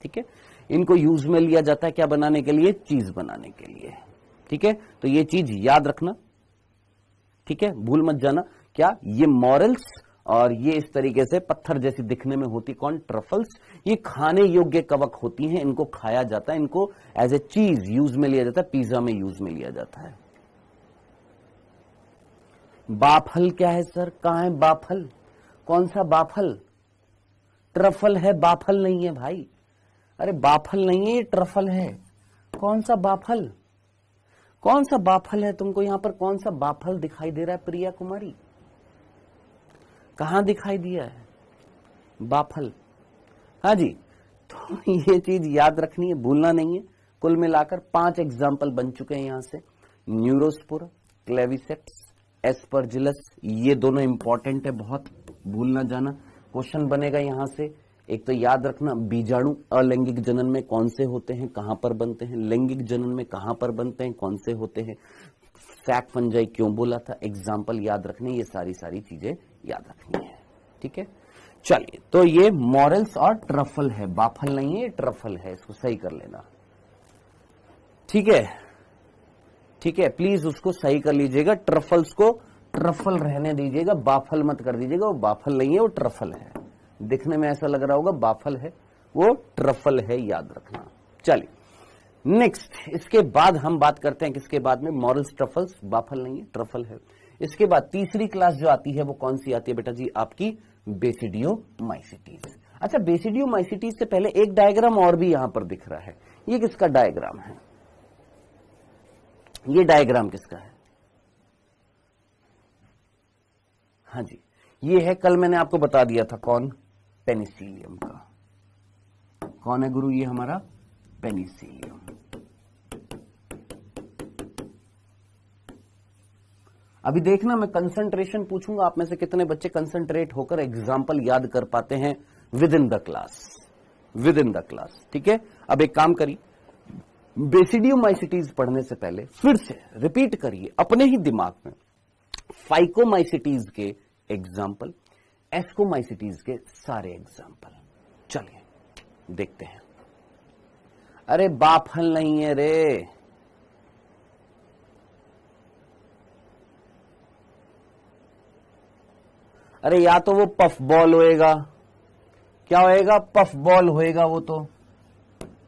ठीक है, इनको यूज में लिया जाता है क्या बनाने के लिए? चीज बनाने के लिए। ठीक है, तो ये चीज याद रखना, ठीक है, भूल मत जाना। क्या? ये मॉरल्स और ये इस तरीके से पत्थर जैसी दिखने में होती, कौन? ट्रफल्स। ये खाने योग्य कवक होती हैं, इनको खाया जाता है, इनको एज ए चीज यूज में लिया जाता है, पिज्जा में यूज में लिया जाता है। बाफल क्या है सर? कहां है बाफल? कौन सा बाफल? ट्रफल है, बाफल नहीं है भाई। अरे बाफल नहीं है, ये ट्रफल है। कौन सा बाफल? कौन सा बाफल है? तुमको यहां पर कौन सा बाफल दिखाई दे रहा है प्रिया कुमारी? कहां दिखाई दिया है बाफल? हाँ जी, तो ये चीज याद रखनी है, भूलना नहीं है। कुल मिलाकर 5 एग्जाम्पल बन चुके हैं यहां से, न्यूरोस्पोरा, क्लेविसेप्स, एस्परजिलस, ये दोनों इंपॉर्टेंट है बहुत, भूल ना जाना। क्वेश्चन बनेगा यहां से, एक तो याद रखना बीजाणु अलैंगिक जनन में कौन से होते हैं, कहां पर बनते हैं, लैंगिक जनन में कहां पर बनते हैं, कौन से होते हैं, सैक फंजाई क्यों बोला था, एग्जाम्पल याद रखने, ये सारी चीजें याद रखनी है। ठीक है, चलिए, तो ये मॉरल्स और ट्रफल है, बाफल नहीं है, ये ट्रफल है, इसको सही कर लेना। ठीक है, ठीक है, प्लीज उसको सही कर लीजिएगा, ट्रफल्स को ट्रफल रहने दीजिएगा, बाफल मत कर दीजिएगा, वो बाफल नहीं है, वो ट्रफल है। दिखने में ऐसा लग रहा होगा बाफल है, वो ट्रफल है, याद रखना। चलिए नेक्स्ट, इसके बाद हम बात करते हैं किसके बाद में, मॉरल्स, ट्रफल्स, बाफल नहीं है, ट्रफल है। इसके बाद तीसरी क्लास जो आती है वो कौन सी आती है बेटा जी? आपकी बेसिडियोमाइसिटीज। अच्छा, बेसिडियोमाइसिटीज से पहले एक डायग्राम और भी यहां पर दिख रहा है, ये किसका डायग्राम है? ये डायग्राम किसका है? हाँ जी, ये है, कल मैंने आपको बता दिया था, कौन? पेनिसिलियम का। कौन है गुरु? ये हमारा पेनिसिलियम। अभी देखना, मैं कंसंट्रेशन पूछूंगा, आप में से कितने बच्चे कंसंट्रेट होकर एग्जाम्पल याद कर पाते हैं with in the class. With in the class. ठीक है, अब एक काम करिए, बेसिडियोमाइसिटीज पढ़ने से पहले फिर से रिपीट करिए अपने ही दिमाग में फाइकोमाइसिटीज के एग्जाम्पल, एस्कोमाइसिटीज के सारे एग्जाम्पल। चलिए देखते हैं। अरे बाफल नहीं है रे, अरे या तो वो पफ बॉल होएगा, क्या होएगा, पफ बॉल होएगा, वो तो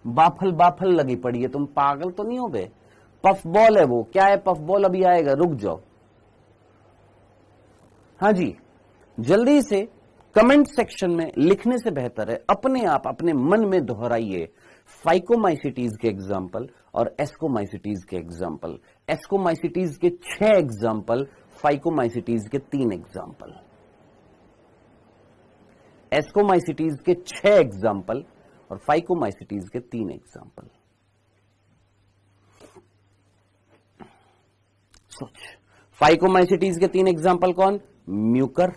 बाफल बाफल लगी पड़ी है, तुम पागल तो नहीं हो गए, पफ बॉल है वो। क्या है पफ बॉल, अभी आएगा, रुक जाओ। हाँ जी, जल्दी से कमेंट सेक्शन में लिखने से बेहतर है अपने आप अपने मन में दोहराइए फाइकोमाइसिटीज के एग्जाम्पल और एस्कोमाइसिटीज के एग्जाम्पल। एस्कोमाइसिटीज के 6 एग्जाम्पल, फाइकोमाइसिटीज के 3 एग्जाम्पल। एस्कोमाइसिटीज के 6 एग्जाम्पल और फाइकोमाइसिटीज के 3 एग्जाम्पल। सोच, फाइकोमाइसिटीज के 3 एग्जाम्पल कौन, म्यूकर,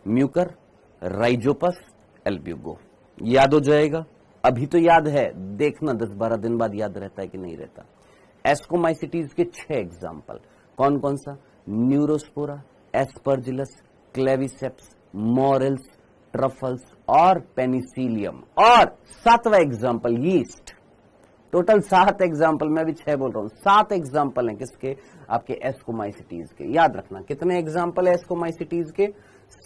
म्यूकर, राइजोपस, एल्ब्यूगो। याद हो जाएगा, अभी तो याद है, देखना 10-12 दिन बाद याद रहता है कि नहीं रहता। एस्कोमाइसिटीज के 6 एग्जाम्पल कौन कौन सा, Neurospora, Aspergillus, Claviceps, Morales, truffles और पेनिसिलियम। और 7वां एग्जाम्पल यीस्ट। टोटल 7 एग्जाम्पल, मैं भी 6 बोल रहा हूं, 7 एग्जाम्पल हैं किसके, आपके एस्कोमाइसिटीज के। याद रखना कितने एग्जाम्पल है एस्कोमाइसिटीज के,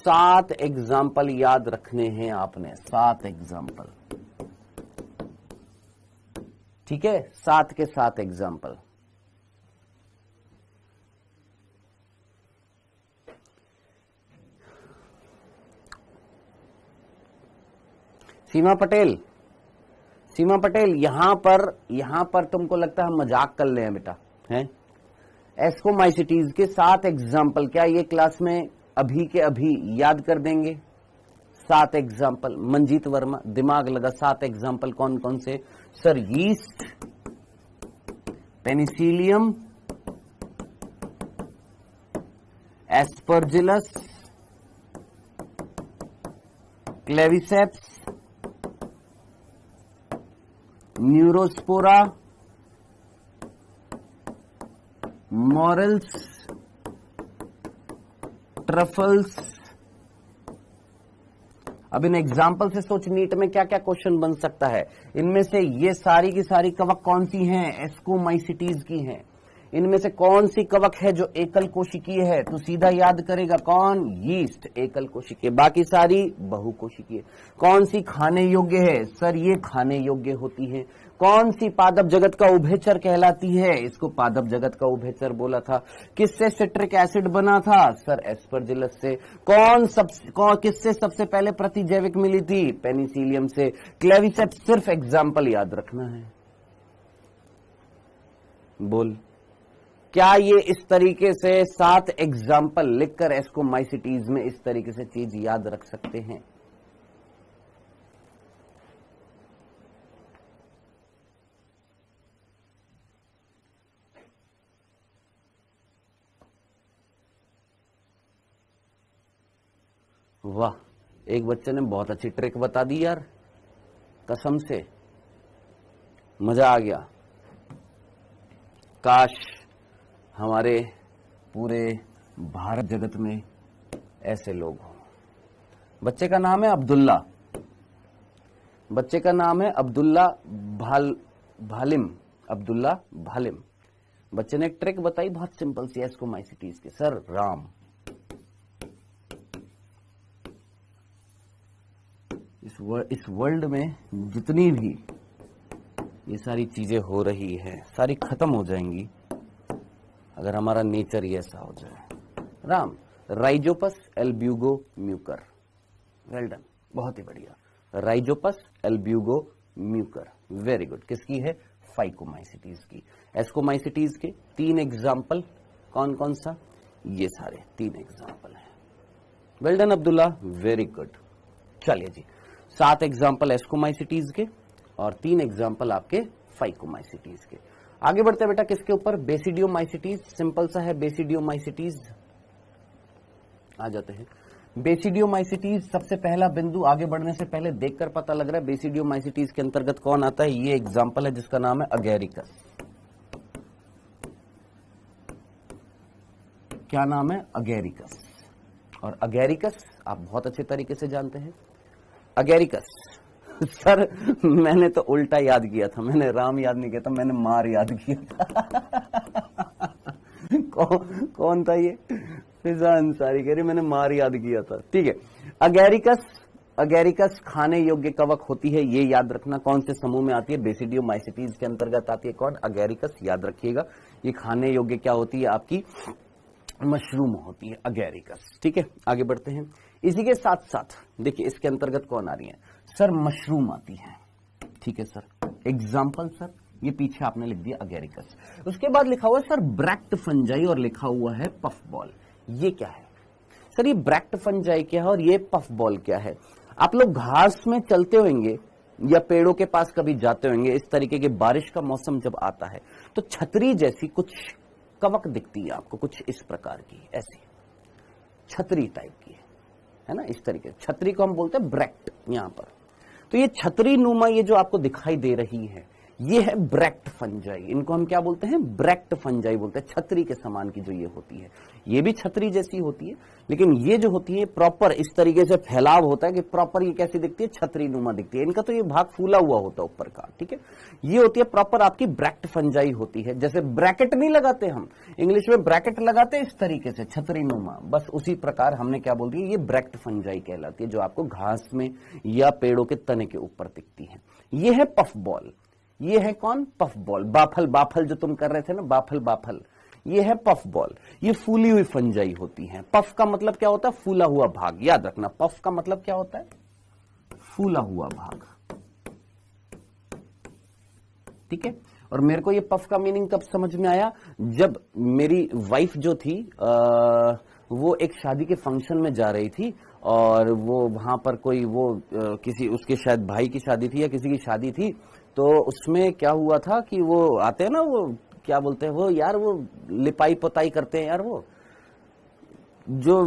7 एग्जाम्पल याद रखने हैं आपने, 7 एग्जाम्पल। ठीक है, 7 के 7 एग्जाम्पल। सीमा पटेल, सीमा पटेल, यहां पर तुमको लगता है हम मजाक कर ले हैं बेटा, हैं? एस्कोमाइसिटीज के 7 एग्जाम्पल क्या ये क्लास में अभी के अभी याद कर देंगे? 7 एग्जाम्पल। मंजीत वर्मा, दिमाग लगा, 7 एग्जाम्पल कौन कौन से? Sir yeast, Penicillium, Aspergillus, Claviceps, Neurospora, Morales, truffles. अब इन एग्जाम्पल से सोच नीट में क्या क्या क्वेश्चन बन सकता है। इनमें से ये सारी की सारी कवक कौन सी हैं? एस्कोमाइसिटीज की हैं। इनमें से कौन सी कवक है जो एकल कोशिकीय है? तो सीधा याद करेगा कौन? यीस्ट एकल कोशिकीय, बाकी सारी बहुकोशिकीय। कौन सी खाने योग्य है? सर ये खाने योग्य होती है। कौन सी पादप जगत का उभयचर कहलाती है? इसको पादप जगत का उभयचर बोला था। किससे सिट्रिक एसिड बना था? सर एस्परजिलस से। किससे सबसे पहले प्रतिजैविक मिली थी? पेनिसिलियम से। क्लेविसेप्स सिर्फ एग्जाम्पल याद रखना है। बोल, क्या ये इस तरीके से 7 एग्जाम्पल लिखकर एस्कोमाइसिटीज में इस तरीके से चीज याद रख सकते हैं? वाह, एक बच्चे ने बहुत अच्छी ट्रिक बता दी यार, कसम से मजा आ गया। काश हमारे पूरे भारत जगत में ऐसे लोग हों। बच्चे का नाम है अब्दुल्ला, बच्चे का नाम है अब्दुल्ला भालिम, अब्दुल्ला भालिम। बच्चे ने एक ट्रिक बताई बहुत सिंपल सी एस्कोमाइसिटीज के। सर राम, इस वर्ल्ड में जितनी भी ये सारी चीजें हो रही है सारी खत्म हो जाएंगी अगर हमारा नेचर ही ऐसा हो जाए। Ram, Rhizopus, Albugo, Mucor. Well done, बहुत ही बढ़िया। Rhizopus, Albugo, Mucor, very good. किसकी है? फाइकोमाइसिटीज की। एस्कोमाइसिटीज के 3 एग्जाम्पल कौन कौन सा? ये सारे 3 एग्जाम्पल हैं। Well done Abdullah, very good. चलिए जी, 7 एग्जाम्पल एस्कोमाइसिटीज के और 3 एग्जाम्पल आपके फाइकोमाइसिटीज के। आगे बढ़ते हैं बेटा किसके ऊपर? बेसिडियोमाइसिटीज। सिंपल सा है बेसिडियोमाइसिटीज। आ जाते हैं। बेसिडियोमाइसिटीज सबसे पहला बिंदु आगे बढ़ने से पहले देखकर पता लग रहा है बेसिडियोमाइसिटीज के अंतर्गत कौन आता है। ये एग्जांपल है जिसका नाम है अगेरिकस। क्या नाम है? अगेरिकस। और अगेरिकस आप बहुत अच्छे तरीके से जानते हैं। अगेरिकस सर मैंने तो उल्टा याद किया था, मैंने राम याद नहीं किया था, मैंने मार याद किया था। कौन था ये? फिजा अंसारी कह रही मैंने मार याद किया था। ठीक है, अगेरिकस। अगेरिकस खाने योग्य कवक होती है, ये याद रखना। कौन से समूह में आती है? बेसिडियोमाइसिटीज के अंतर्गत आती है। कौन? अगेरिकस। याद रखिएगा, ये खाने योग्य क्या होती है? आपकी मशरूम होती है अगेरिकस। ठीक है, आगे बढ़ते हैं। इसी के साथ साथ देखिए इसके अंतर्गत कौन आ रही है? सर मशरूम आती है। ठीक है सर, एग्जाम्पल सर ये पीछे आपने लिख दिया अगेरिकस। उसके बाद लिखा हुआ है सर ब्रैक्ट फंजाई और लिखा हुआ है पफ बॉल। ये क्या है सर? ये ब्रैक्ट फंजाई क्या है और ये पफ बॉल क्या है? आप लोग घास में चलते होंगे या पेड़ों के पास कभी जाते होंगे, इस तरीके के बारिश का मौसम जब आता है तो छतरी जैसी कुछ कवक दिखती है आपको, कुछ इस प्रकार की, ऐसी छतरी टाइप की है ना, इस तरीके। छतरी को हम बोलते हैं ब्रैक्ट यहां पर। तो ये छतरी नुमा ये जो आपको दिखाई दे रही है ये है ब्रैक्ट फंजाई। इनको हम क्या बोलते हैं? ब्रैक्ट फंजाई बोलते हैं। छतरी के समान की जो ये होती है, ये भी छतरी जैसी होती है, लेकिन ये जो होती है प्रॉपर इस तरीके से फैलाव होता है कि प्रॉपर ये कैसी दिखती है? छतरी नुमा दिखती है। इनका तो ये भाग फूला हुआ होता है ऊपर का। ठीक है, ये होती है प्रॉपर आपकी ब्रैक्ट फंजाई होती है। जैसे ब्रैकेट नहीं लगाते हम इंग्लिश में, ब्रैकेट लगाते हैं इस तरीके से छतरी नुमा, बस उसी प्रकार हमने क्या बोल दिया, ये ब्रैक्ट फंजाई कहलाती है, जो आपको घास में या पेड़ों के तने के ऊपर दिखती है। ये है पफ बॉल। ये है कौन? Puff ball. बाफल, बाफल जो तुम कर रहे थे ना, बाफल बाफल, ये है पफ बॉल। ये फूली हुई फंजाई होती है। पफ का मतलब क्या होता है? फूला हुआ भाग। याद रखना, पफ का मतलब क्या होता है? फूला हुआ भाग। ठीक है, और मेरे को ये पफ का मीनिंग कब समझ में आया? जब मेरी वाइफ जो थी वो एक शादी के फंक्शन में जा रही थी और वो वहां पर कोई वो किसी उसके शायद भाई की शादी थी या किसी की शादी थी, तो उसमें क्या हुआ था कि वो आते हैं ना, वो क्या बोलते हैं वो यार, वो लिपाई पोताई करते हैं यार, वो जो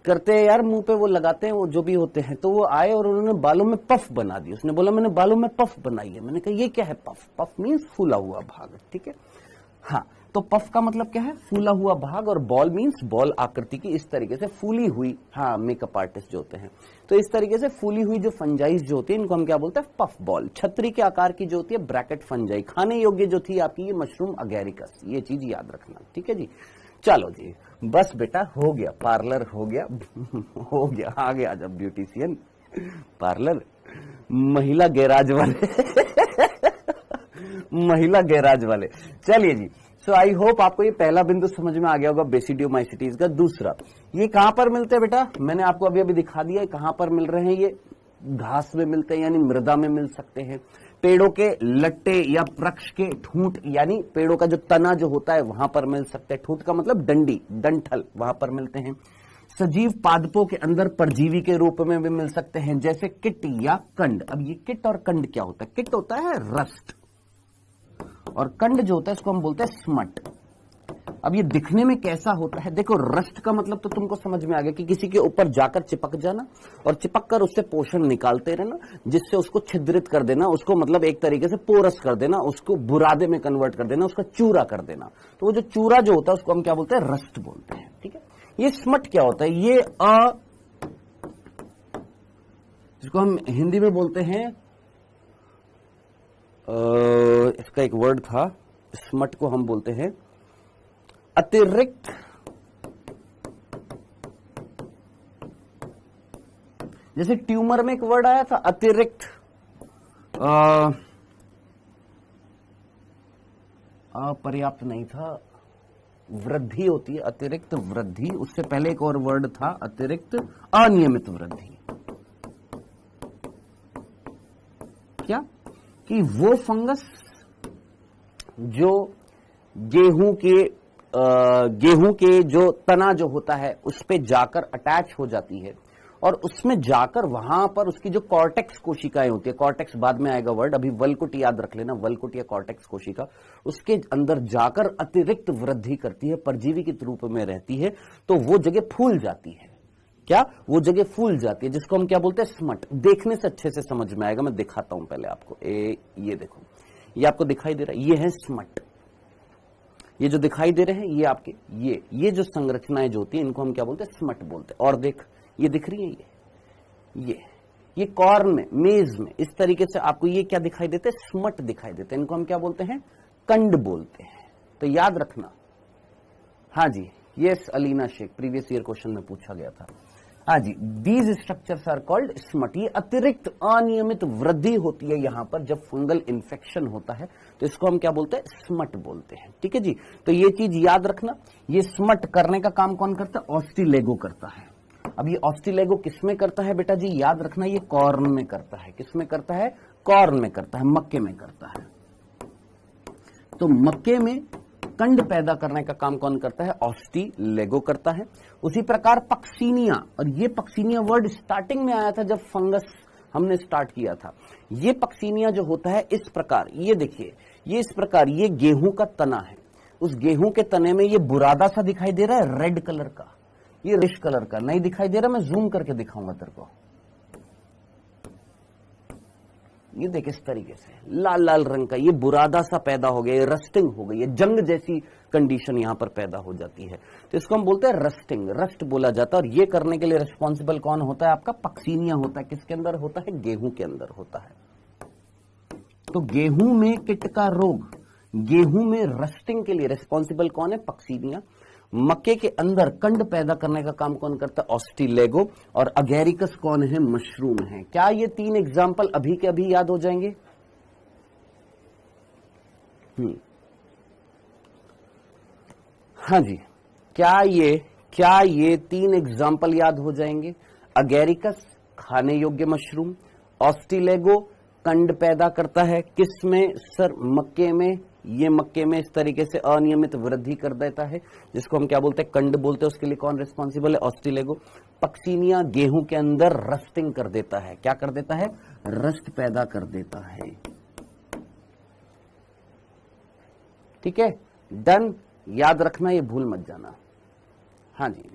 करते हैं यार मुंह पे वो लगाते हैं, वो जो भी होते हैं। तो वो आए और उन्होंने बालों में पफ बना दी। उसने बोला मैंने बालों में पफ बनाई है। मैंने कहा ये क्या है? पफ। पफ मीन्स फूला हुआ भाग। ठीक है, हाँ, तो पफ का मतलब क्या है? फूला हुआ भाग। और बॉल मीन्स बॉल आकृति की इस तरीके से फूली हुई। हाँ, मेकअप आर्टिस्ट जो होते हैं तो इस तरीके से फूली हुई जो फंजाइज जो होती है इनको हम क्या बोलते हैं? Puff ball. छतरी के आकार की जो होती है ब्रैकेट फंजाई। खाने योग्य जो थी आपकी ये मशरूम अगेरिकस। ये चीज याद रखना। ठीक है जी, चलो जी, बस बेटा हो गया, पार्लर हो गया। हो गया, आगे आ जाओ ब्यूटिशियन, पार्लर, महिला गैराज वाले। महिला गैराज वाले। चलिए जी, सो आई होप आपको ये पहला बिंदु समझ में आ गया होगा बेसिडियोमाइसिटीज का। दूसरा, ये कहां पर मिलते हैं बेटा? मैंने आपको अभी दिखा दिया कहां पर मिल रहे हैं। ये घास में मिलते हैं, यानी मृदा में मिल सकते हैं। पेड़ों के लट्टे या वृक्ष के ठूंठ, यानी पेड़ों का जो तना जो होता है वहां पर मिल सकते हैं। ठूंठ का मतलब डंडी, डंठल, वहां पर मिलते हैं। सजीव पादपों के अंदर परजीवी के रूप में भी मिल सकते हैं, जैसे किट या कंड। अब ये किट और कंड क्या होता है? किट होता है रस्ट, और कंड जो होता है इसको हम बोलते हैं स्मट। अब ये दिखने में कैसा होता है? देखो, रस्ट का मतलब तो तुमको समझ में आ गया कि किसी के ऊपर जाकर चिपक जाना और चिपक कर उससे पोषण निकालते रहना, जिससे उसको छिद्रित कर देना, उसको मतलब एक तरीके से पोरस कर देना, उसको बुरादे में कन्वर्ट कर देना, उसका चूरा कर देना। तो वो जो चूरा जो होता है उसको हम क्या बोलते हैं? रस्ट बोलते हैं। ठीक है, ये स्मट क्या होता है? ये जिसको हम हिंदी में बोलते हैं, इसका एक वर्ड था, स्मट को हम बोलते हैं अतिरिक्त, जैसे ट्यूमर में एक वर्ड आया था अतिरिक्त, अपर्याप्त नहीं था, वृद्धि होती है, अतिरिक्त वृद्धि। उससे पहले एक और वर्ड था अतिरिक्त अनियमित वृद्धि। क्या? कि वो फंगस जो गेहूं के जो तना जो होता है उस पे जाकर अटैच हो जाती है और उसमें जाकर वहां पर उसकी जो कॉर्टेक्स कोशिकाएं होती है, कॉर्टेक्स बाद में आएगा वर्ड, अभी वल्कुट याद रख लेना, वल्कुट या कॉर्टेक्स कोशिका, उसके अंदर जाकर अतिरिक्त वृद्धि करती है, परजीवी के रूप में रहती है, तो वो जगह फूल जाती है। क्या वो जगह फूल जाती है, जिसको हम क्या बोलते हैं, स्मट। देखने से अच्छे से समझ में आएगा, मैं दिखाता हूं पहले आपको। ये देखो, ये आपको दिखाई दे रहा है, ये है स्मट। ये जो दिखाई दे रहे हैं ये आपके ये जो संरचनाएं जो होती है इनको हम क्या बोलते हैं, स्मट बोलते हैं। और देख, ये दिख रही है, ये कॉर्न में, मेज में, इस तरीके से आपको ये क्या दिखाई देते हैं, स्मट दिखाई देते हैं। इनको हम क्या बोलते हैं, कंड बोलते हैं। तो याद रखना। हाँ जी, yes Alina Shaikh, previous year question में पूछा गया था। हाँ जी, these structures are called smut. ये अतिरिक्त अनियमित वृद्धि होती है यहां पर जब फंगल इन्फेक्शन होता है, तो इसको हम क्या बोलते हैं, स्मट बोलते हैं। ठीक है जी, तो ये चीज याद रखना। ये स्मट करने का काम कौन करता है, ऑस्टिलेगो करता है। अब ये ऑस्टिलेगो किसमें करता है बेटा जी, याद रखना, ये कॉर्न में करता है। किसमें करता है, कॉर्न में करता है, मक्के में करता है। तो मक्के में कंड पैदा करने का काम कौन करता है, ऑस्टिलेगो करता है। उसी प्रकार पक्सीनिया, और ये पक्सीनिया वर्ड स्टार्टिंग में आया था जब फंगस हमने स्टार्ट किया था। ये पक्सीनिया जो होता है इस प्रकार, ये देखिए, ये इस प्रकार, ये गेहूं का तना है। उस गेहूं के तने में ये बुरादा सा दिखाई दे रहा है, रेड कलर का। ये रिश कलर का नहीं दिखाई दे रहा, मैं जूम करके दिखाऊंगा तेरे को। ये देख, इस तरीके से लाल लाल रंग का ये बुरादा सा पैदा हो गया, ये रस्टिंग हो गई, ये जंग जैसी कंडीशन यहां पर पैदा हो जाती है। तो इसको हम बोलते हैं रस्टिंग, रस्ट बोला जाता है। और ये करने के लिए रिस्पॉन्सिबल कौन होता है, आपका पक्सीनिया होता है। किसके अंदर होता है, गेहूं के अंदर होता है। तो गेहूं में कीट का रोग, गेहूं में रस्टिंग के लिए रिस्पॉन्सिबल कौन है, पक्सीनिया। मक्के के अंदर कंड पैदा करने का काम कौन करता है, ऑस्टिलेगो। और अगेरिकस कौन है, मशरूम है। क्या ये 3 एग्जाम्पल अभी के अभी याद हो जाएंगे? हाँ जी, क्या ये 3 एग्जाम्पल याद हो जाएंगे? अगेरिकस खाने योग्य मशरूम, ऑस्टिलेगो कंड पैदा करता है किसमें सर, मक्के में। ये मक्के में इस तरीके से अनियमित वृद्धि कर देता है, जिसको हम क्या बोलते हैं, कंड बोलते हैं। उसके लिए कौन रिस्पॉन्सिबल है, ऑस्टिलेगो। पक्सीनिया गेहूं के अंदर रस्टिंग कर देता है। क्या कर देता है, रस्ट पैदा कर देता है। ठीक है, डन, याद रखना, ये भूल मत जाना। हाँ जी,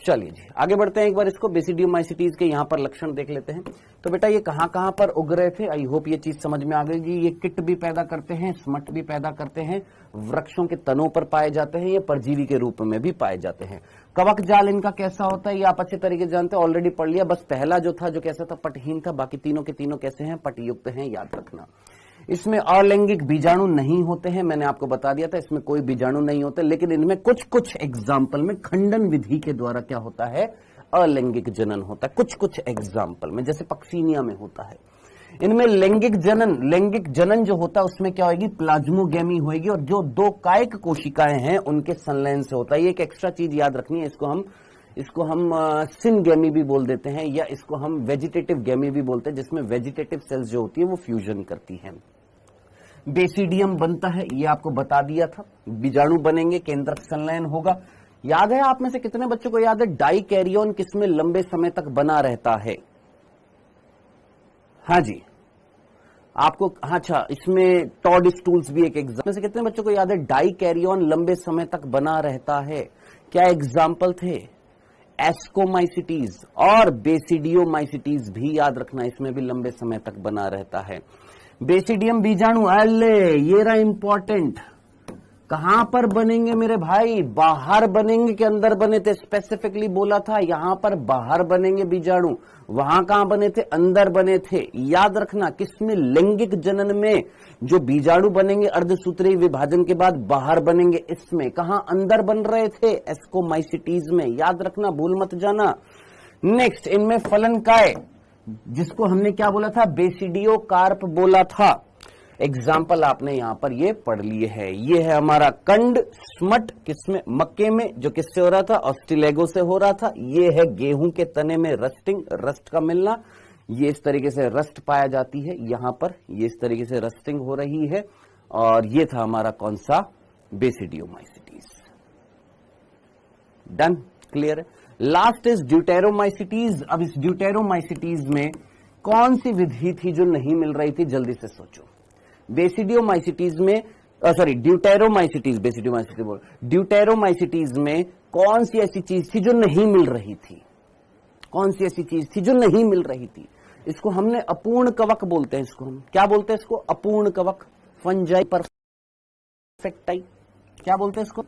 चलिए जी आगे बढ़ते हैं। एक बार इसको बेसिडियोमाइसिटीज के यहां पर लक्षण देख लेते हैं। तो बेटा ये कहां कहां पर उग रहे थे, आई होप ये चीज समझ में आ गई। ये किट भी पैदा करते हैं, स्मट भी पैदा करते हैं, वृक्षों के तनों पर पाए जाते हैं, ये परजीवी के रूप में भी पाए जाते हैं। कवक जाल इनका कैसा होता है, ये आप अच्छे तरीके से जानते हैं, ऑलरेडी पढ़ लिया। बस पहला जो था, जो कैसा था, पटहीन था। बाकी तीनों के तीनों कैसे हैं, पटयुक्त हैं, याद रखना। इसमें अलैंगिक बीजाणु नहीं होते हैं, मैंने आपको बता दिया था, इसमें कोई बीजाणु नहीं होते। लेकिन इनमें कुछ एग्जाम्पल में खंडन विधि के द्वारा क्या होता है, अलैंगिक जनन होता है। कुछ एग्जाम्पल में, जैसे पक्सीनिया में होता है। इनमें लैंगिक जनन जो होता है उसमें क्या होगी, प्लाज्मोगेमी होगी। और जो 2 कायिक कोशिकाएं हैं उनके संलयन से होता है। ये एक एक्स्ट्रा चीज याद रखनी है। इसको हम सिनगेमी भी बोल देते हैं, या इसको हम वेजिटेटिव गेमी भी बोलते हैं, जिसमें वेजिटेटिव सेल्स जो होती है वो फ्यूजन करती हैं। बेसिडियम बनता है, ये आपको बता दिया था। बीजाणु बनेंगे, केंद्रक संलयन होगा। याद है आप में से कितने बच्चों को याद है, डाइकैरियन किसमें लंबे समय तक बना रहता है? हाँ जी, आपको, अच्छा, इसमें टॉड स्टूल्स भी एक एग्जाम्पल। में से कितने बच्चों को याद है डाइकैरियन लंबे समय तक बना रहता है? क्या एग्जाम्पल थे? एस्कोमाइसिटीज और बेसिडियोमाइसिटीज भी याद रखना, इसमें भी लंबे समय तक बना रहता है। बेसिडियम बीजाणु, अल्ले ये रहा इंपॉर्टेंट। कहां पर बनेंगे मेरे भाई, बाहर बनेंगे कि अंदर बने थे? स्पेसिफिकली बोला था यहां पर बाहर बनेंगे बीजाणु। वहां कहां बने थे, अंदर बने थे। याद रखना, किसमें, लैंगिक जनन में जो बीजाणु बनेंगे अर्धसूत्रीय विभाजन के बाद बाहर बनेंगे। इसमें कहां, अंदर बन रहे थे, एस्कोमाइसिटीज में। याद रखना, भूल मत जाना। नेक्स्ट, इनमें फलन काय, जिसको हमने क्या बोला था, बेसिडियो कार्प बोला था। एग्जाम्पल आपने यहां पर ये पढ़ लिए है। ये है हमारा कंड, स्मट, किसमें, मक्के में, जो किससे हो रहा था, ऑस्टिलेगो से हो रहा था। ये है गेहूं के तने में रस्टिंग, रस्ट का मिलना। ये इस तरीके से रस्ट पाया जाती है यहां पर, ये इस तरीके से रस्टिंग हो रही है। और ये था हमारा कौन सा, बेसिडियोमाइसिटीज। डन, क्लियर है। Last is deuteromycetes. अब इस ड्यूटेरोमाइसिटीज में कौन सी विधि थी जो नहीं मिल रही थी, जल्दी से सोचो। बेसिडियोमाइसिटीज में, सॉरी ड्यूटेरोमाइसिटीज, बेसिडियोमाइसिटीज बोल, ड्यूटेरोमाइसिटीज में कौन सी ऐसी चीज थी जो नहीं मिल रही थी? कौन सी ऐसी चीज थी जो नहीं मिल रही थी? इसको हमने अपूर्ण कवक बोलते हैं। इसको हम क्या बोलते हैं? इसको अपूर्ण कवक, फंजाई परफेक्टाई। क्या बोलते हैं इसको?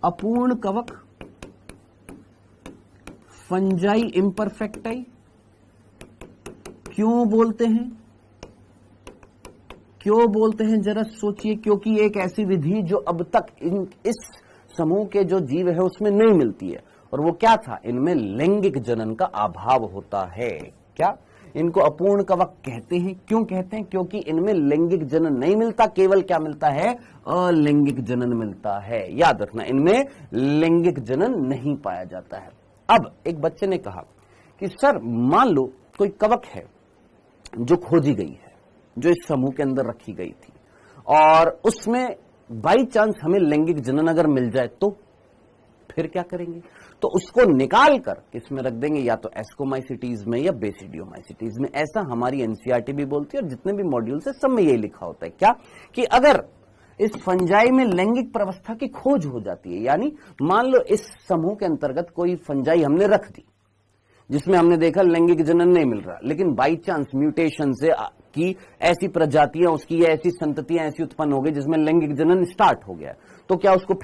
अपूर्ण कवक, फंजाई इम्परफेक्टाई। क्यों बोलते हैं? क्यों बोलते हैं जरा सोचिए। क्योंकि एक ऐसी विधि जो अब तक इस समूह के जो जीव है उसमें नहीं मिलती है, और वो क्या था? इनमें लैंगिक जनन का अभाव होता है। क्या? इनको अपूर्ण कवक कहते हैं। क्यों कहते हैं? क्योंकि इनमें लैंगिक जनन नहीं मिलता, केवल क्या मिलता है? अलैंगिक जनन मिलता है। याद रखना, इनमें लैंगिक जनन नहीं पाया जाता है। अब एक बच्चे ने कहा कि सर मान लो कोई कवक है जो खोजी गई है, जो इस समूह के अंदर रखी गई थी, और उसमें बाई चांस हमें लैंगिक जनन अगर मिल जाए तो फिर क्या करेंगे? तो उसको निकाल कर किसमें रख देंगे? या तो एस्कोमाइसिटीज में या बेसिडियोमाइसिटीज में। ऐसा हमारी एनसीईआरटी भी बोलती है और जितने भी मॉड्यूल्स है सब में यही लिखा होता है। क्या? कि अगर इस फंजाई में लैंगिक प्रवस्था की खोज हो जाती है, यानी मान लो इस समूह के अंतर्गत कोई फंजाई हमने रख दी जिसमें हमने देखा लैंगिक जनन नहीं मिल रहा, लेकिन बाई चांस म्यूटेशन से की ऐसी प्रजातियां उसकी या ऐसी संततियां ऐसी उत्पन्न हो गई जिसमें लैंगिक जनन स्टार्ट हो गया, तो क्या उसको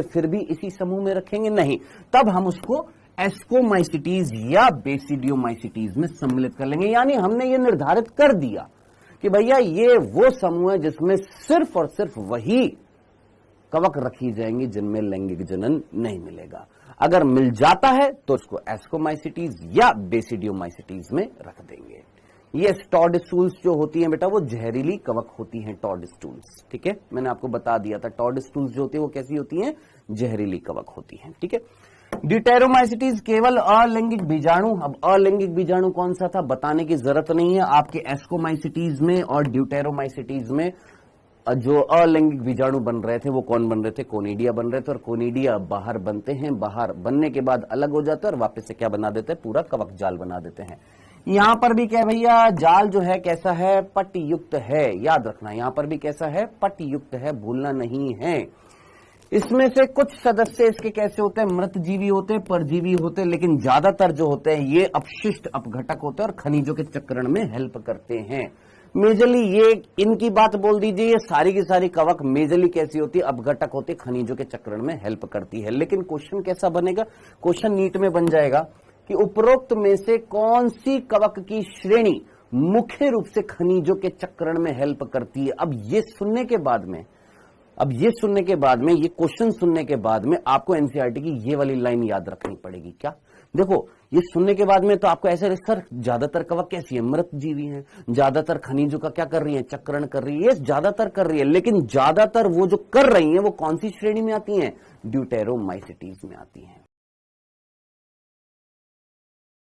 फिर भी इसी समूह में रखेंगे? नहीं। तब हम उसको एस्कोमाइसिटीज या बेसिडियोमाइसिटीज में सम्मिलित कर लेंगे। यानी हमने ये निर्धारित कर दिया कि भैया ये वो समूह है जिसमें सिर्फ और सिर्फ वही कवक रखी जाएंगी जिनमें लैंगिक जनन नहीं मिलेगा। अगर मिल जाता है तो उसको एस्कोमाइसिटीज या बेसिडियोमाइसिटीज में रख देंगे। ये टॉडस्टूल्स जो होती हैं बेटा वो जहरीली कवक होती हैं, टॉडस्टूल्स। ठीक है, मैंने आपको बता दिया था टॉडस्टूल्स जो होती है वो कैसी होती हैं? जहरीली कवक होती हैं। ठीक है, ड्यूटेरोमाइसिटीज केवल अलैंगिक बीजाणु। अब अलैंगिक बीजाणु कौन सा था बताने की जरूरत नहीं है। आपके एस्कोमाइसिटीज में और ड्यूटेरोमाइसिटीज में जो अलैंगिक बीजाणु बन रहे थे वो कौन बन रहे थे? कोनिडिया बन रहे थे। और कोनिडिया बाहर बनते हैं, बाहर बनने के बाद अलग हो जाते हैं और वापस से क्या बना देते हैं? पूरा कवक जाल बना देते हैं। यहां पर भी क्या भैया? जाल जो है कैसा है? पट्टयुक्त है। याद रखना, यहां पर भी कैसा है? पट्टयुक्त है, भूलना नहीं है। इसमें से कुछ सदस्य इसके कैसे होते हैं? मृत जीवी होते हैं, परजीवी होते हैं, लेकिन ज्यादातर जो होते हैं ये अपशिष्ट अपघटक होते हैं और खनिजों के चक्रण में हेल्प करते हैं। मेजरली ये इनकी बात बोल दीजिए, ये सारी की सारी कवक मेजरली कैसी होती है? अपघटक होती है, खनिजों के चक्रण में हेल्प करती है। लेकिन क्वेश्चन कैसा बनेगा? क्वेश्चन नीट में बन जाएगा कि उपरोक्त में से कौन सी कवक की श्रेणी मुख्य रूप से खनिजों के चक्रण में हेल्प करती है? अब ये सुनने के बाद में ये क्वेश्चन सुनने के बाद में आपको एनसीईआरटी की ये वाली लाइन याद रखनी पड़ेगी। क्या? देखो, ये सुनने के बाद में तो आपको ऐसे सर ज्यादातर कवक कैसी है? मृत जीवी हैं, ज्यादातर खनिजों का क्या कर रही है? चक्रण कर रही है। ज्यादातर कर रही है, लेकिन ज्यादातर वो जो कर रही है वो कौन सी श्रेणी में आती है? ड्यूटेरोमाइसिटीज में आती है।